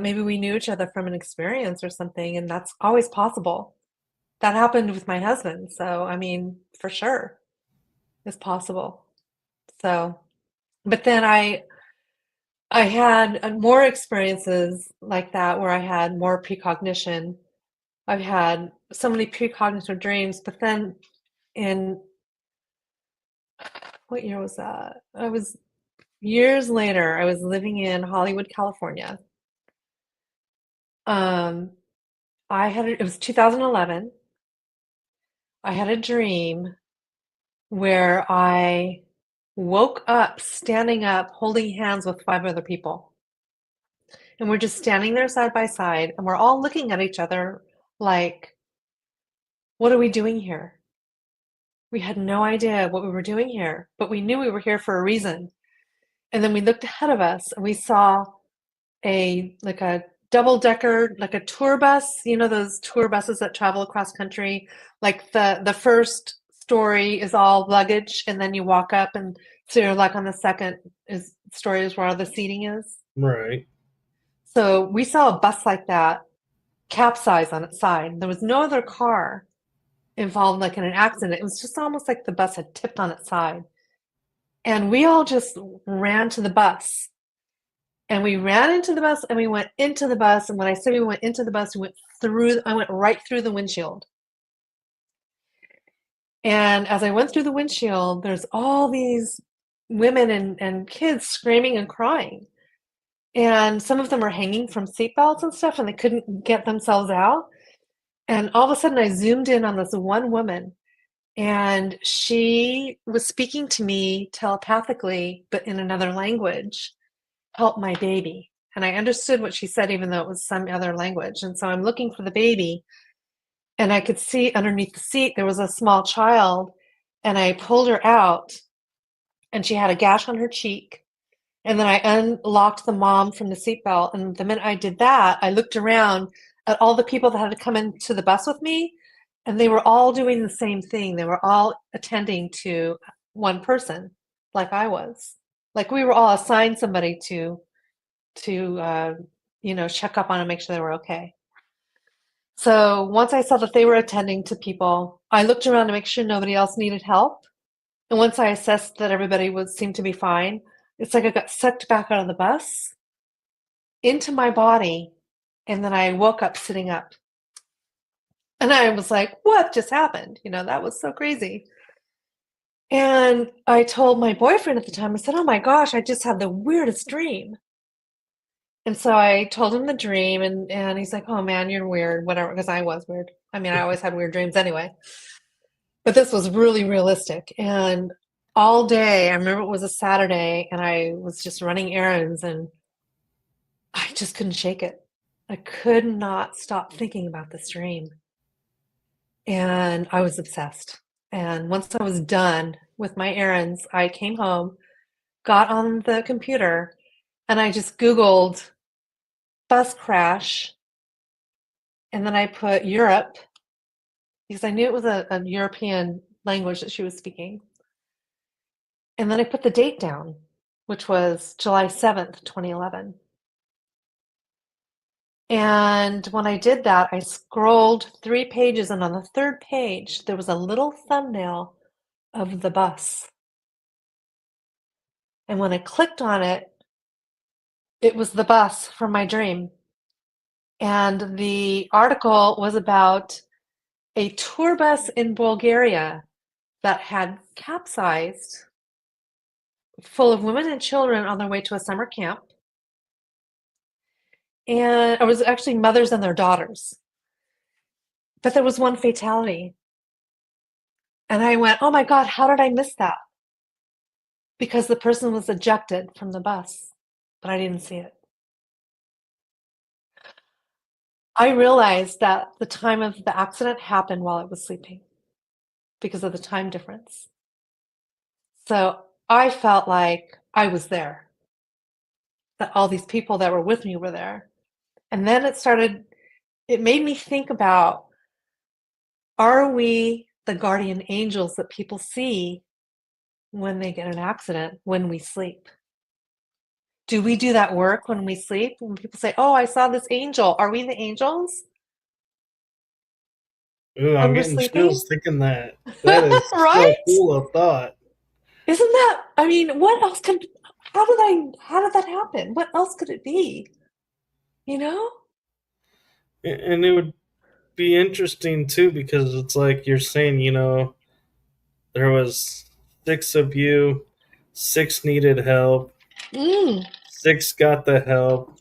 maybe we knew each other from an experience or something, and that's always possible. That happened with my husband. So, I mean, for sure, it's possible. So, but then I had more experiences like that where I had more precognition. I've had so many precognitive dreams, but then in what year was that? I was years later, I was living in Hollywood, California. Um, it was 2011. I had a dream where I woke up, standing up, holding hands with five other people. And we're just standing there side by side, and we're all looking at each other like, what are we doing here? We had no idea what we were doing here, but we knew we were here for a reason. And then we looked ahead of us and we saw a double decker, like a tour bus, those tour buses that travel across country. Like the first story is all luggage, and then you walk up, and so you're like on the second story is where all the seating is. Right. So we saw a bus like that capsize on its side. There was no other car involved like in an accident. It was just almost like the bus had tipped on its side. And we all just ran to the bus. And we ran into the bus and we went into the bus. And when I say we went into the bus, I went right through the windshield. And as I went through the windshield, there's all these women and kids screaming and crying. And some of them are hanging from seatbelts and stuff, and they couldn't get themselves out. And all of a sudden, I zoomed in on this one woman, and she was speaking to me telepathically, but in another language, "Help my baby." And I understood what she said, even though it was some other language. And so I'm looking for the baby, and I could see underneath the seat there was a small child, and I pulled her out, and she had a gash on her cheek. And then I unlocked the mom from the seatbelt. And the minute I did that, I looked around at all the people that had to come into the bus with me, and they were all doing the same thing. They were all attending to one person, like I was. Like we were all assigned somebody to check up on and make sure they were okay. So once I saw that they were attending to people, I looked around to make sure nobody else needed help. And once I assessed that everybody would seem to be fine, it's like I got sucked back out of the bus into my body, and then I woke up sitting up. And I was like, what just happened? That was so crazy. And I told my boyfriend at the time, I said, oh my gosh, I just had the weirdest dream. And so I told him the dream, and he's like, oh man, you're weird, whatever, because I was weird. I mean, I always had weird dreams anyway. But this was really realistic. And all day, I remember it was a Saturday, and I was just running errands, and I just couldn't shake it. I could not stop thinking about this dream. And I was obsessed. And once I was done with my errands, I came home, got on the computer, and I just Googled bus crash. And then I put Europe because I knew it was a European language that she was speaking. And then I put the date down, which was July 7th, 2011. And when I did that, I scrolled 3 pages, and on the third page, there was a little thumbnail of the bus. And when I clicked on it, it was the bus from my dream. And the article was about a tour bus in Bulgaria that had capsized, full of women and children on their way to a summer camp. And it was actually mothers and their daughters. But there was one fatality. And I went, oh my God, how did I miss that? Because the person was ejected from the bus, but I didn't see it. I realized that the time of the accident happened while I was sleeping because of the time difference. So I felt like I was there, that all these people that were with me were there. And then it made me think about, are we the guardian angels that people see when they get in an accident when we sleep? Do we do that work when we sleep? When people say, oh, I saw this angel, are we the angels Ooh, I'm when we're getting sleeping? chills thinking that. That is so Right? cool a thought. Isn't that, I mean, what else how did that happen? What else could it be? You know? And it would be interesting too because it's like you're saying, there was six of you, six needed help, Mm, six got the help,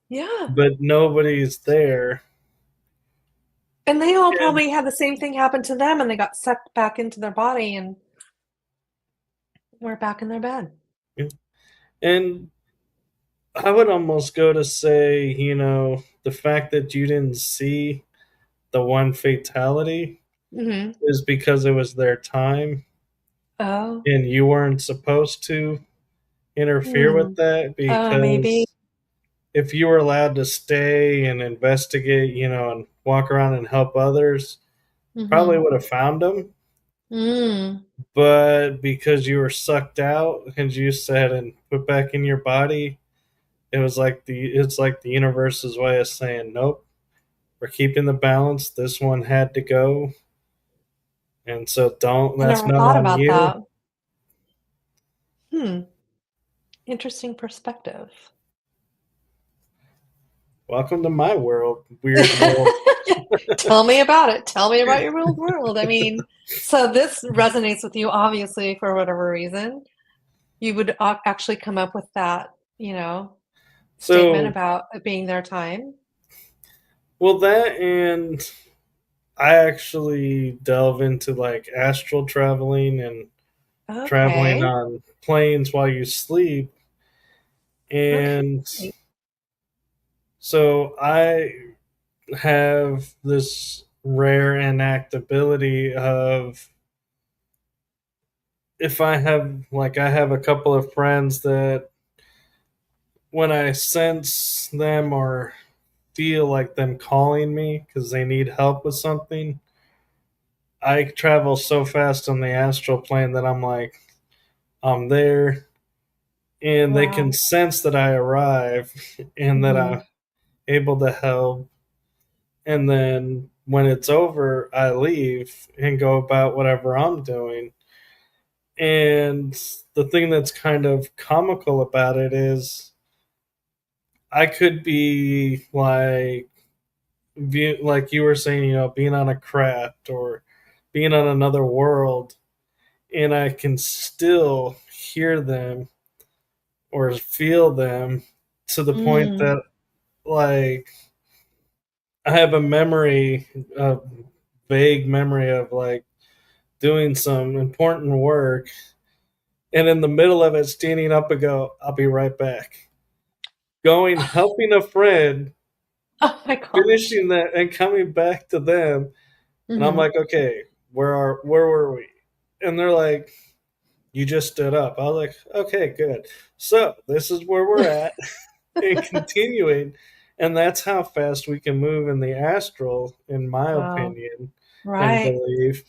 yeah. but nobody's there. And they all And, probably had the same thing happen to them and they got sucked back into their body and were back in their bed. and I would almost go to say, the fact that you didn't see the one fatality Hmm. is because it was their time Oh. and you weren't supposed to interfere with Hmm. that Oh, maybe. because if you were allowed to stay and investigate, and walk around and help others, probably Hmm. would have found them. Mm. But because you were sucked out, as you said, and put back in your body, it's like the universe's way of saying, nope, we're keeping the balance. This one had to go, and so don't. I That's never not thought on about you. that. Hmm. Interesting perspective. Welcome to my world, weird world. Tell me about it. Tell me about your real world. I mean, so this resonates with you, obviously, for whatever reason. You would actually come up with that, statement So, about it being their time. well, that and I actually delve into like astral traveling and traveling Okay. on planes while you sleep. Okay. And so I have this rare enactability of if I have a couple of friends that when I sense them or feel like them calling me because they need help with something, I travel so fast on the astral plane that I'm like, I'm there. and they can Wow. sense that I arrive and that Hmm. I'm able to help. And then when it's over, I leave and go about whatever I'm doing. And the thing that's kind of comical about it is I could be like, like you were saying, being on a craft or being on another world, and I can still hear them or feel them to the point Mm. that, like, I have a vague memory of like doing some important work, and in the middle of it, standing up and go, "I'll be right back." Going, helping a friend, Oh my gosh. finishing that, and coming back to them, and I'm Hmm. like, "Okay, where were we?" And they're like, "You just stood up." I was like, "Okay, good. So this is where we're at," and continuing, and that's how fast we can move in the astral, in my Wow. opinion and Right. belief.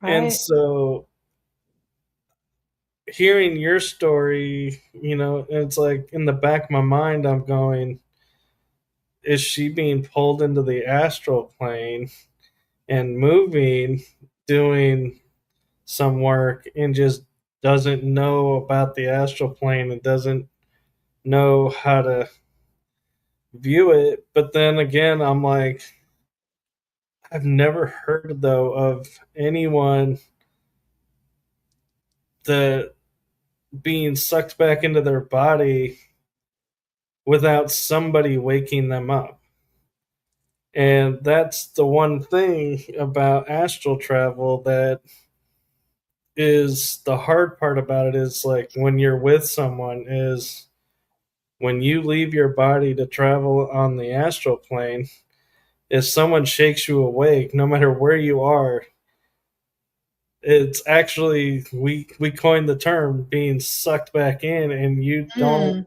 And Right. so hearing your story, it's like in the back of my mind, I'm going, is she being pulled into the astral plane and moving, doing some work, and just doesn't know about the astral plane and doesn't know how to view it? But then again, I'm like, I've never heard though of anyone that being sucked back into their body without somebody waking them up. And that's the one thing about astral travel that is the hard part about it, is like when you're with someone, is when you leave your body to travel on the astral plane, if someone shakes you awake, no matter where you are, it's actually, we coined the term being sucked back in, and you don't Mm.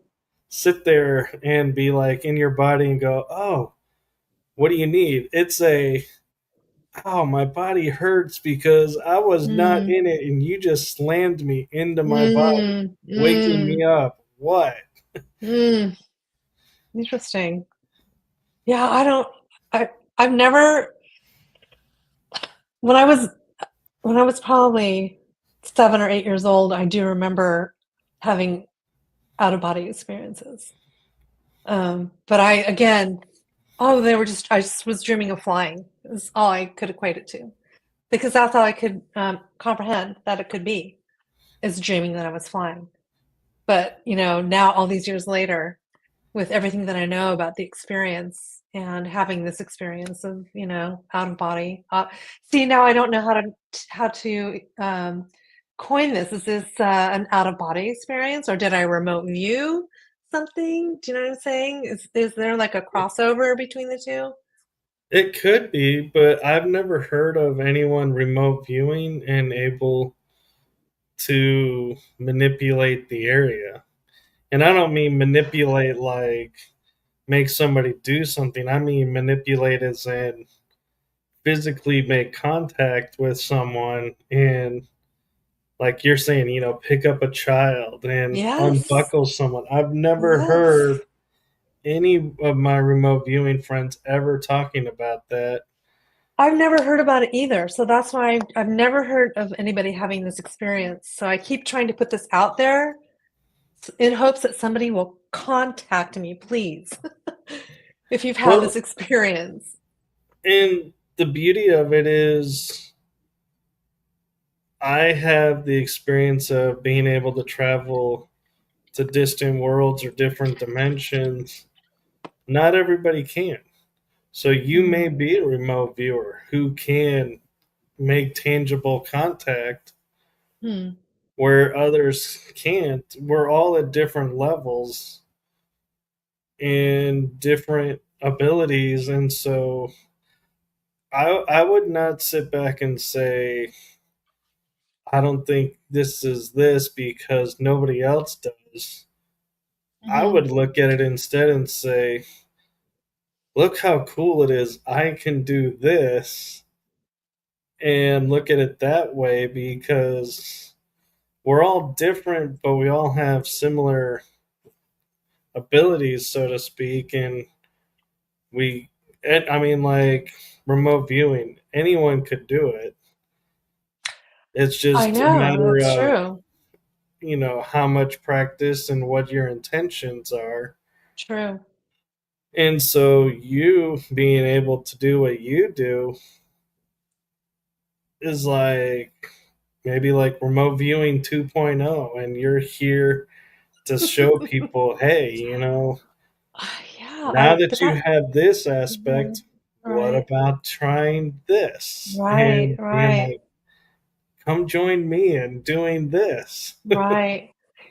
sit there and be like in your body and go, "Oh, what do you need?" It's a, "Oh, my body hurts because I was not Mm. in it and you just slammed me into my body, Mm. waking Mm. me up." What? Mm. Interesting. Yeah, I don't. I I've never. When I was when I was probably 7 or 8 years old, I do remember having out of body experiences. But I again, oh, they were just I just was dreaming of flying. Is all I could equate it to, because that's all I could comprehend that it could be, is dreaming that I was flying. But now all these years later, with everything that I know about the experience and having this experience of out of body. See, now I don't know how to coin this. Is this an out of body experience, or did I remote view something? Do you know what I'm saying? Is there like a crossover between the two? It could be, but I've never heard of anyone remote viewing and able to manipulate the area. And I don't mean manipulate like make somebody do something. I mean manipulate as in physically make contact with someone and, like you're saying, pick up a child and Yes, unbuckle someone. I've never yes. heard any of my remote viewing friends ever talking about that. I've never heard about it either. So that's why I've never heard of anybody having this experience. So I keep trying to put this out there in hopes that somebody will contact me, please, if you've had this Well, experience. and the beauty of it is I have the experience of being able to travel to distant worlds or different dimensions. Not everybody can. So you may Mm-hmm. be a remote viewer who can make tangible contact Hmm. where others can't. We're all at different levels and different abilities. And so I would not sit back and say, I don't think this is this because nobody else does. I Mm-hmm. would look at it instead and say, look how cool it is. I can do this, and look at it that way, because we're all different, but we all have similar abilities, so to speak. And we, I mean, like remote viewing, anyone could do it. It's I just a know, matter that's of, true. how much practice and what your intentions are. True. And so you being able to do what you do is like maybe like remote viewing 2.0, and you're here to show people, hey, Yeah, now that but you that, have this mhm, aspect, what right, about trying this? right, And being right, like, come join me in doing this. right.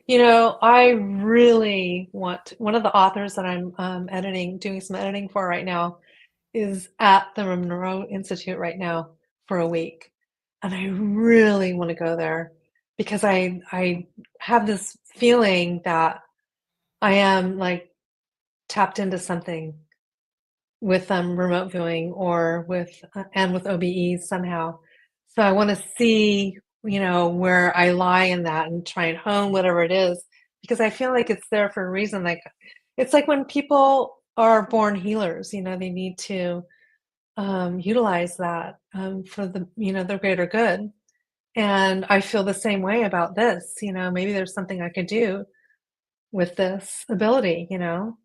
I really want one of the authors that I'm doing some editing for right now is at the Monroe Institute right now for a week. And I really want to go there because I have this feeling that I am like tapped into something with remote viewing or with OBEs somehow. So I want to see, where I lie in that and try and hone whatever it is because I feel like it's there for a reason. Like it's like when people are born healers, they need to utilize that for the greater good. And I feel the same way about this. Maybe there's something I could do with this ability. And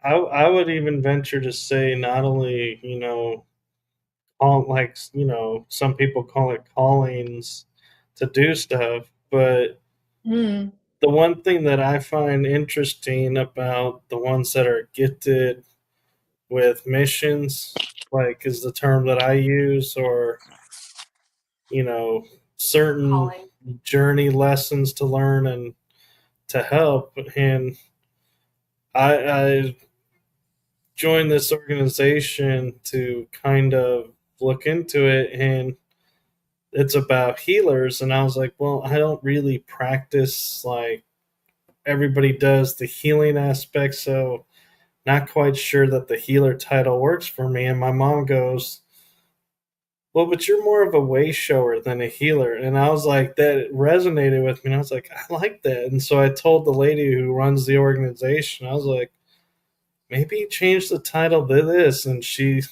I would even venture to say not only, like, some people call it callings to do stuff, but Mm, the one thing that I find interesting about the ones that are gifted with missions, like is the term that I use, or, you know, certain calling. journey lessons to learn and to help. And I joined this organization to kind of look into it, and it's about healers. And I was like, well, I don't really practice like everybody does the healing aspect, so not quite sure that the healer title works for me. And my mom goes, well, but you're more of a way shower than a healer. And I was like, that resonated with me. And I was like, I like that. And so I told the lady who runs the organization, I was like, maybe change the title to this. And she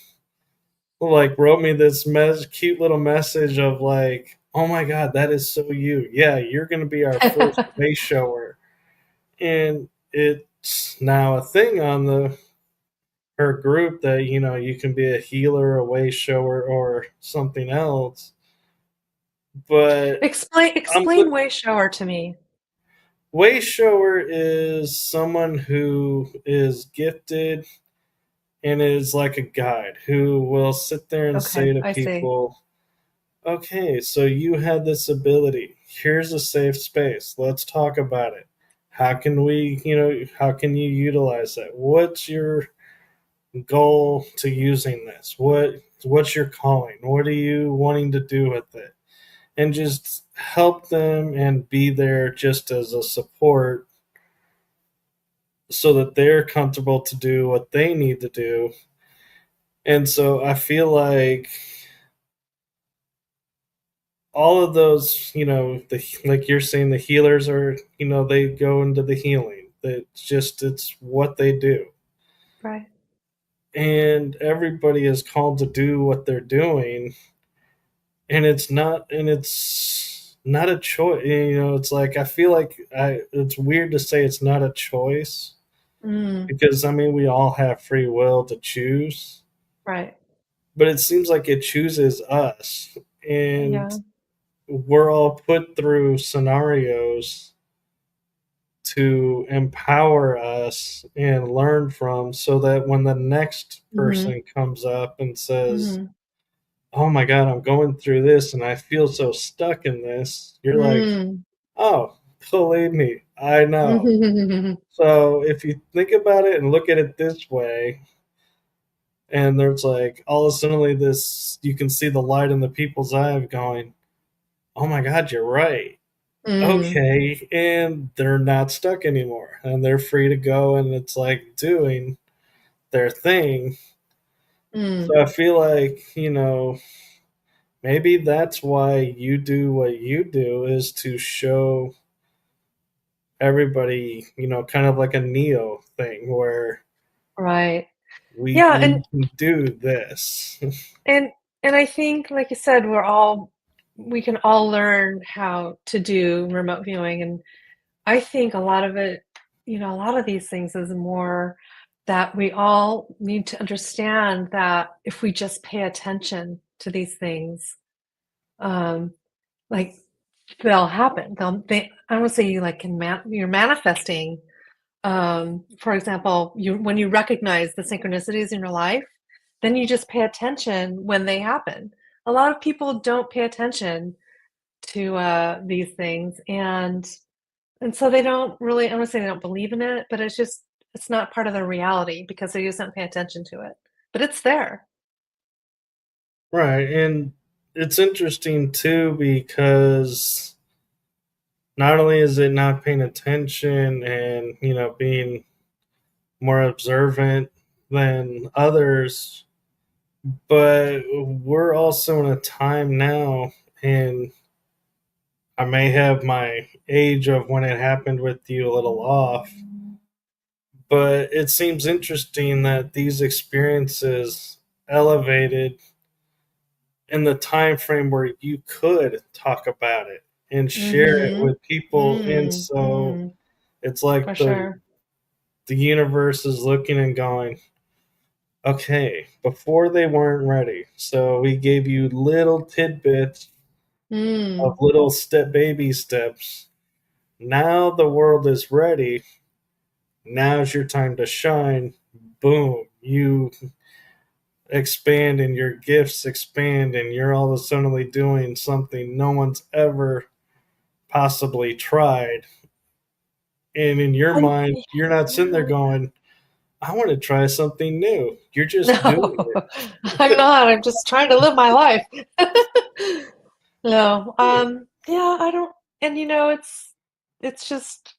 like wrote me this cute little message of like, oh my God, that is so you. Yeah, you're going to be our first way shower. And it's now a thing on the her group that you can be a healer, a way shower, or something else. But Explain I'm explain way shower to me. way shower is someone who is gifted and is like a guide who will sit there and say Okay, to I see. people, okay, so you had this ability. Here's a safe space. Let's talk about it. How can you utilize that? What's your goal to using this? What's your calling? What are you wanting to do with it? And just help them and be there just as a support so that they're comfortable to do what they need to do. And so I feel like all of those, like you're saying, the healers are, they go into the healing. It's what they do. Right. And everybody is called to do what they're doing, and it's not a choice. It's like I feel like it's weird to say it's not a choice, Mm, because I mean we all have free will to choose, right. but it seems like it chooses us, and Yeah. we're all put through scenarios to empower us and learn from, so that when the next Mhm. person comes up and says, Mhm. oh my God, I'm going through this and I feel so stuck in this, you're like, Mm. oh, believe me, I know. Mhm. So if you think about it and look at it this way, and there's like all of a sudden this, you can see the light in the people's eye of going, oh my God, you're right. Mm. Okay. And they're not stuck anymore and they're free to go, and it's like doing their thing. Mm. So I feel like, maybe that's why you do what you do, is to show everybody, kind of like a Neo thing where Right. we Yeah, we can do this. and and I think, like you said, we can all learn how to do remote viewing, and I think a lot of it, a lot of these things is more that we all need to understand that if we just pay attention to these things, um, like they'll happen. I don't say you like you're manifesting. For example, when you recognize the synchronicities in your life, then you just pay attention when they happen. A lot of people don't pay attention to these things, and so they don't really. I'm gonna say they don't believe in it, but it's not part of their reality because they just don't pay attention to it. But it's there. Right. And it's interesting too because not only is it not paying attention and, being more observant than others, but we're also in a time now, and I may have my age of when it happened with you a little off, but it seems interesting that these experiences elevated in the time frame where you could talk about it and share it Mm-hmm. with people. And so Mm-hmm. it's For like sure. the universe is looking and going, okay, before they weren't ready, so we gave you little tidbits of Mm. little baby steps. Now the world is ready. Now's your time to shine. Boom, you expand and your gifts expand, and you're all of a suddenly doing something no one's ever possibly tried. And in your And mind, you're not sitting there yeah. going, I want to try something new. You're just doing No, I'm not. I'm just trying to live my life. No, it. yeah, I don't, and it's just,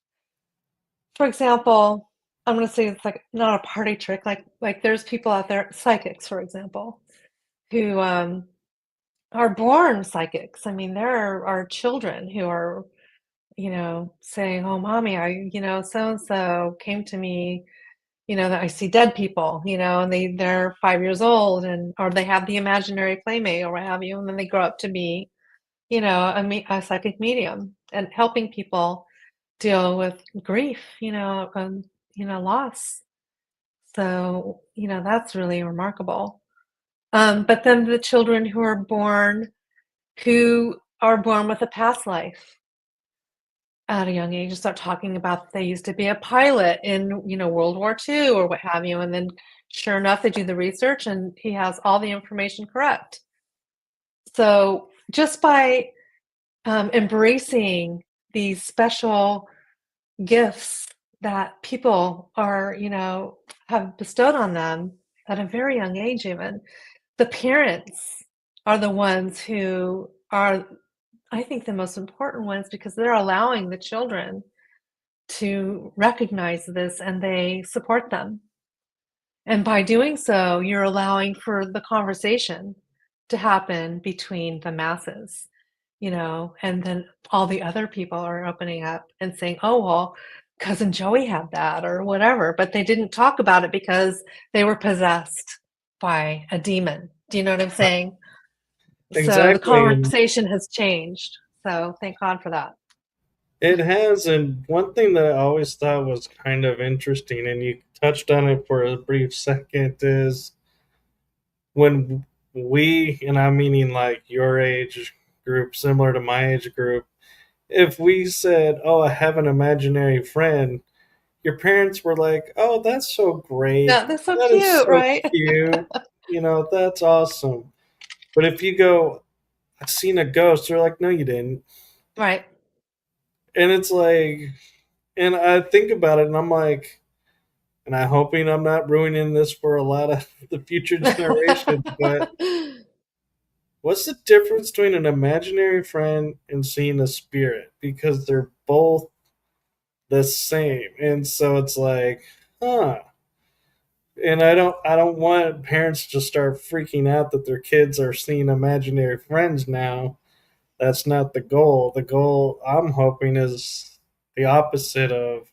for example, I'm gonna say it's like not a party trick. Like there's people out there, psychics, for example, who are born psychics. I mean, there are children who are, saying, "Oh, mommy, so and so came to me, that I see dead people, and they're 5 years old, and or they have the imaginary playmate or what have you, and then they grow up to be, a psychic medium and helping people deal with grief, loss. So, that's really remarkable. But then the children who are born with a past life at a young age start talking about that they used to be a pilot in, World War II or what have you. And then sure enough, they do the research and he has all the information correct. So just by embracing these special gifts that people have bestowed on them at a very young age, even the parents are the ones who are, I think, the most important ones because they're allowing the children to recognize this and they support them. And by doing so, you're allowing for the conversation to happen between the masses, and then all the other people are opening up and saying, oh, well, cousin Joey had that or whatever, but they didn't talk about it because they were possessed by a demon. Do you know what I'm saying? So the Exactly. And conversation has changed. So thank God for that. it has. And one thing that I always thought was kind of interesting, and you touched on it for a brief second, is when and I'm meaning like your age group, similar to my age group, if we said, oh, I have an imaginary friend, your parents were like, oh, that's so great. Yeah, that's so That is cute, so right? cute. That's awesome. But if you go, I've seen a ghost, they're like, no, you didn't. Right. And it's like, and I think about it and I'm like, and I'm hoping I'm not ruining this for a lot of the future generations, but what's the difference between an imaginary friend and seeing a spirit? Because they're both the same. And so it's like, huh. And I don't want parents to start freaking out that their kids are seeing imaginary friends now. That's not the goal. The goal I'm hoping is the opposite of,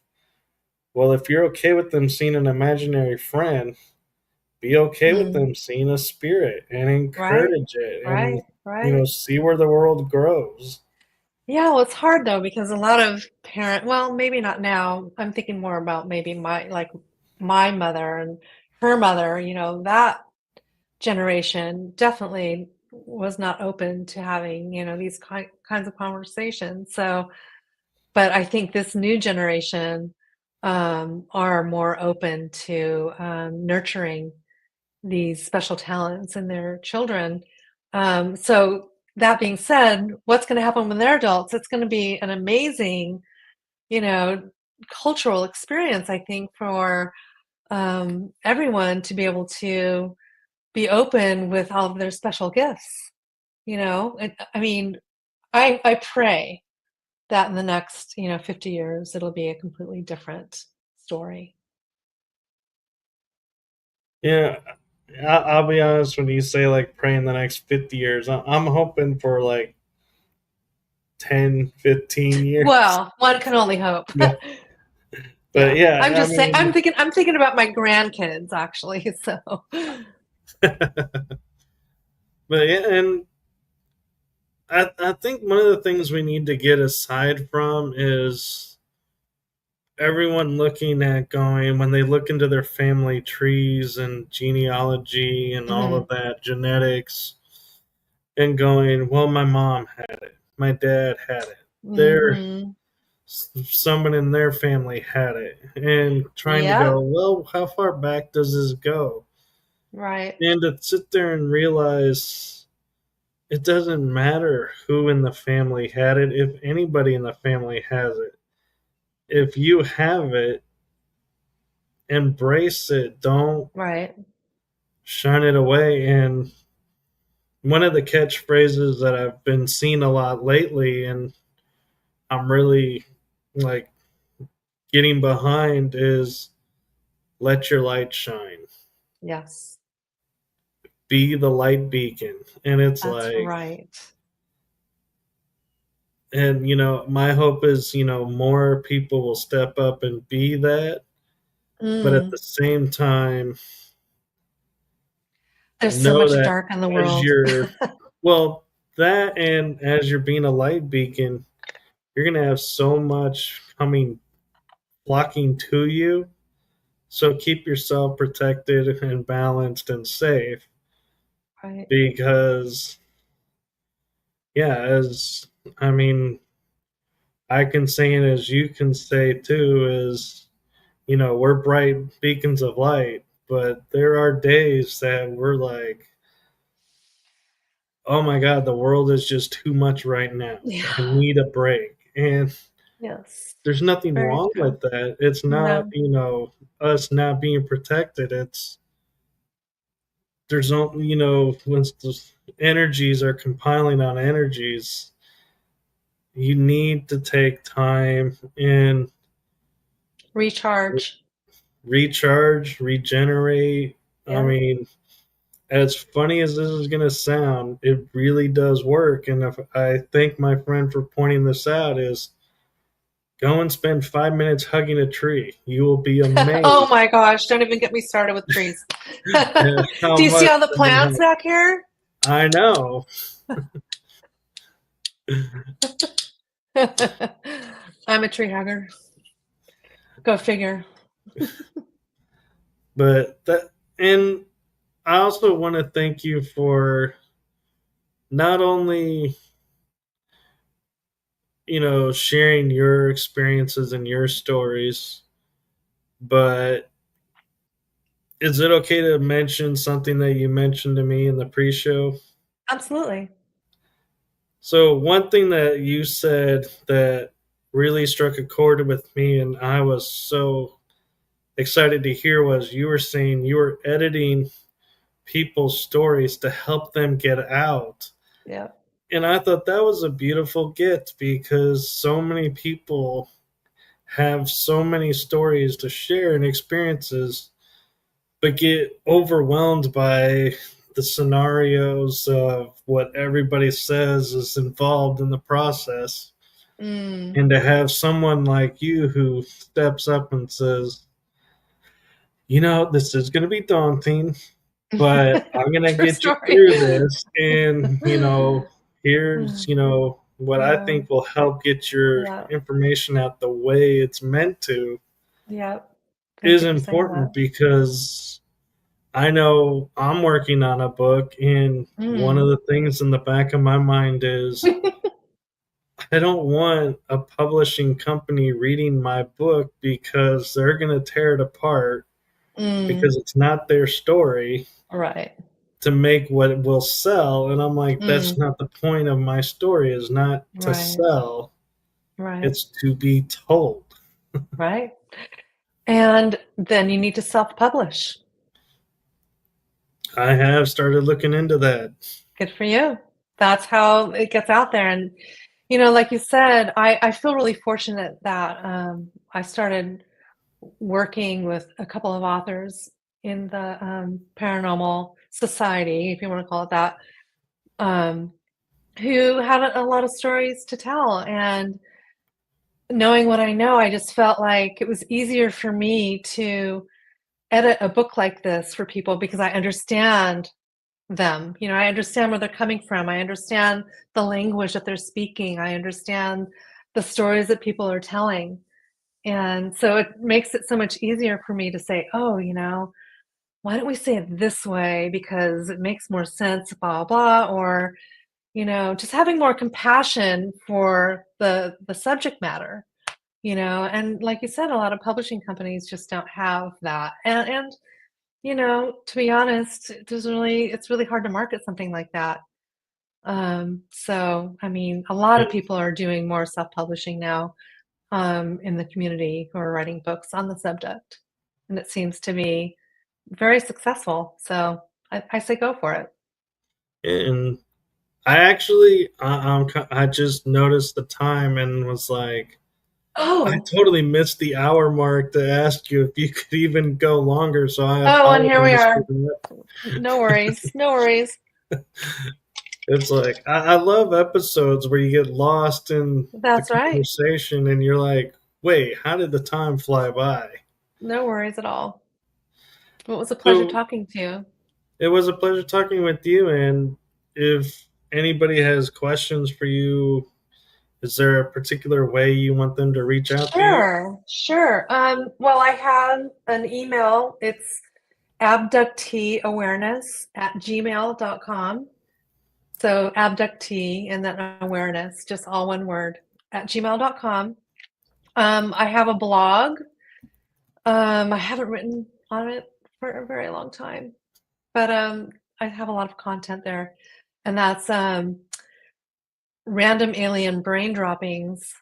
well, if you're okay with them seeing an imaginary friend, be okay with Mm, them seeing a spirit and right, encourage it and right, right. see where the world grows. Yeah, well, it's hard though because a lot of well, maybe not now. I'm thinking more about maybe my mother and her mother, that generation definitely was not open to having, these kinds of conversations. So, but I think this new generation are more open to nurturing these special talents in their children. So that being said, what's going to happen when they're adults? It's going to be an amazing, you know, cultural experience, I think, for everyone to be able to be open with all of their special gifts. I mean, I pray that in the next, 50 years, it'll be a completely different story. Yeah, I'll be honest when you say like pray in the next 50 years. I'm hoping for like 10, 15 years. Well, one can only hope. But, but Yeah. I'm yeah, I just saying, mean, I'm thinking about my grandkids actually. So, but yeah, and I think one of the things we need to get aside from is everyone looking at going when they look into their family trees and genealogy and all mhm, of that genetics and going, well, my mom had it, my dad had it, there mhm. someone in their family had it, and trying to Yep, go, well, how far back does this go? right, And to sit there and realize it doesn't matter who in the family had it, if anybody in the family has it. If you have it, embrace it. Don't right. shun it away. And one of the catchphrases that I've been seeing a lot lately, and I'm really like getting behind, is let your light shine. Yes, Be the light beacon. And it's that's like, right. and my hope is, more people will step up and be that. But at the Mm. same time, There's so know much that dark in the as world. you're, well, that and as you're being a light beacon, you're going to have so much coming, flocking to you. So keep yourself protected and balanced and safe Right. because, yeah, as I mean, I can say it as you can say too, is, we're bright beacons of light, but there are days that we're like, oh my God, the world is just too much right now. Yeah. I need a break. And Yes. there's nothing Very wrong true. with that. It's not, No. us not being protected. It's, there's only, when the energies are compiling on energies, you need to take time and Recharge. recharge, regenerate. I Yeah. mean, as funny as this is going to sound, it really does work. And if I thank my friend for pointing this out, is go and spend 5 minutes hugging a tree. You will be Oh amazed my gosh, don't even get me started with trees. at how Do you see much all the that can plants help. back here? I know, I'm a tree hugger. Go figure. but that, and I also want to thank you for not only, sharing your experiences and your stories, but is it okay to mention something that you mentioned to me in the pre-show? Absolutely. So one thing that you said that really struck a chord with me, and I was so excited to hear, was you were saying you were editing people's stories to help them get out. Yeah. And I thought that was a beautiful gift because so many people have so many stories to share and experiences, but get overwhelmed by the scenarios of what everybody says is involved in the process. Mm. And to have someone like you who steps up and says, this is going to be daunting, but I'm going to True get you story. through this. And, here's, what I Yeah. think will help get your Yeah. information out the way it's meant to Yeah. Thank is you for saying important that. because I know I'm working on a book, and one of Mm. the things in the back of my mind is I don't want a publishing company reading my book because they're going to tear it apart Mm. because it's not their story Right. to make what it will sell. And I'm like, that's Mm. not the point of my story, is not to Right. sell, Right. it's to be told. Right. And then you need to self-publish. I have started looking into that. Good for you. That's how it gets out there. And, like you said, I feel really fortunate that I started working with a couple of authors in the paranormal society, if you want to call it that, um, who had a lot of stories to tell. And knowing what I know, I just felt like it was easier for me to edit a book like this for people because I understand them. I understand where they're coming from. I understand the language that they're speaking. I understand the stories that people are telling. And so it makes it so much easier for me to say, oh, why don't we say it this way because it makes more sense, blah, blah, or, just having more compassion for the subject matter. And like you said, a lot of publishing companies just don't have that. And to be honest, it's really hard to market something like that. So I mean, a lot of people are doing more self-publishing now, in the community who are writing books on the subject, and it seems to be very successful. So I say go for it. And I actually, I just noticed the time and was like, I Oh, totally missed the hour mark to ask you if you could even go longer. So I oh, and here we apologize for are. that. No worries, no worries. It's like, I love episodes where you get lost in the That's right. conversation and you're like, wait, how did the time fly by? No worries at all. Well, it was a pleasure So talking to you. it was a pleasure talking with you. And if anybody has questions for you, is there a particular way you want them to reach out to you? Sure, sure. Well, I have an email. It's abducteeawareness@gmail.com. So abductee and then awareness, just all one word, at gmail.com. I have a blog. I haven't written on it for a very long time, but I have a lot of content there. And that's random alien brain droppings.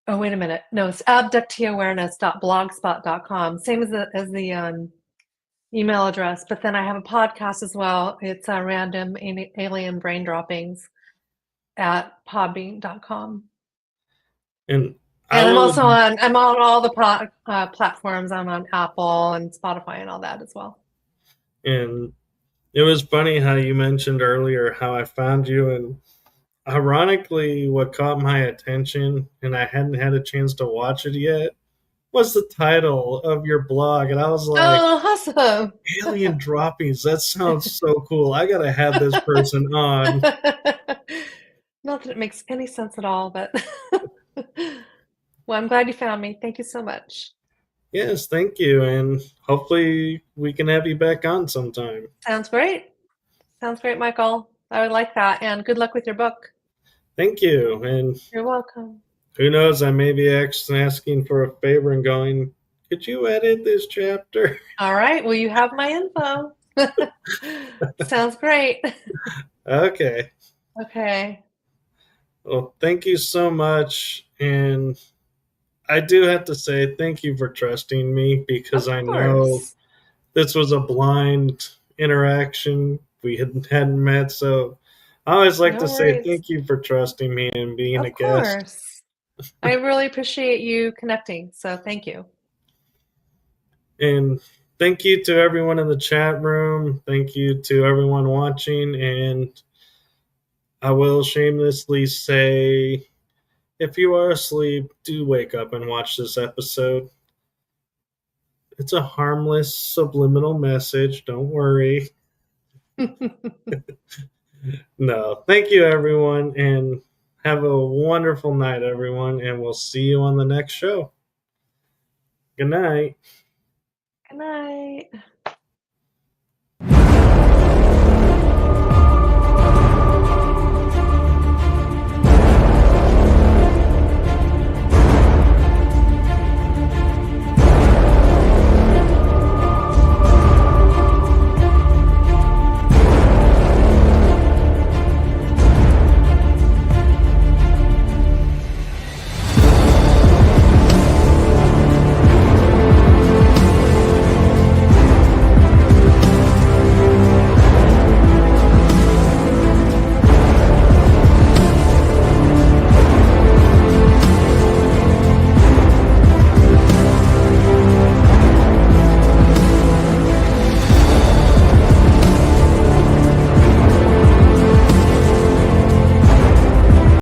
Oh, wait a minute. No, it's abducteeawareness.blogspot.com. Same as the email address, but then I have a podcast as well. It's random alien brain droppings at podbean.com. And I And will, I'm on all the platforms. I'm on Apple and Spotify and all that as well. and it was funny how you mentioned earlier how I found you. And ironically, what caught my attention, and I hadn't had a chance to watch it yet, was the title of your blog. And I was like, Oh, awesome. alien droppings. That sounds so cool. I got to have this person on. Not that it makes any sense at all, but well, I'm glad you found me. Thank you so much. Yes, thank you. And hopefully we can have you back on sometime. Sounds great. Sounds great, Michael. I would like that. And good luck with your book. Thank you. And You're welcome. who knows, I may be asking for a favor and going, could you edit this chapter? All right. Well, you have my info. Sounds great. Okay. Okay. Well, thank you so much. And I do have to say thank you for trusting me because Of I know course. this was a blind interaction. We hadn't met. So I always like No to say worries. thank you for trusting me and being a Of guest. course. I really appreciate you connecting. So thank you. And thank you to everyone in the chat room. Thank you to everyone watching. And I will shamelessly say, if you are asleep, do wake up and watch this episode. It's a harmless subliminal message. Don't worry. No, thank you, everyone, and have a wonderful night, everyone. And we'll see you on the next show. Good night. Good night.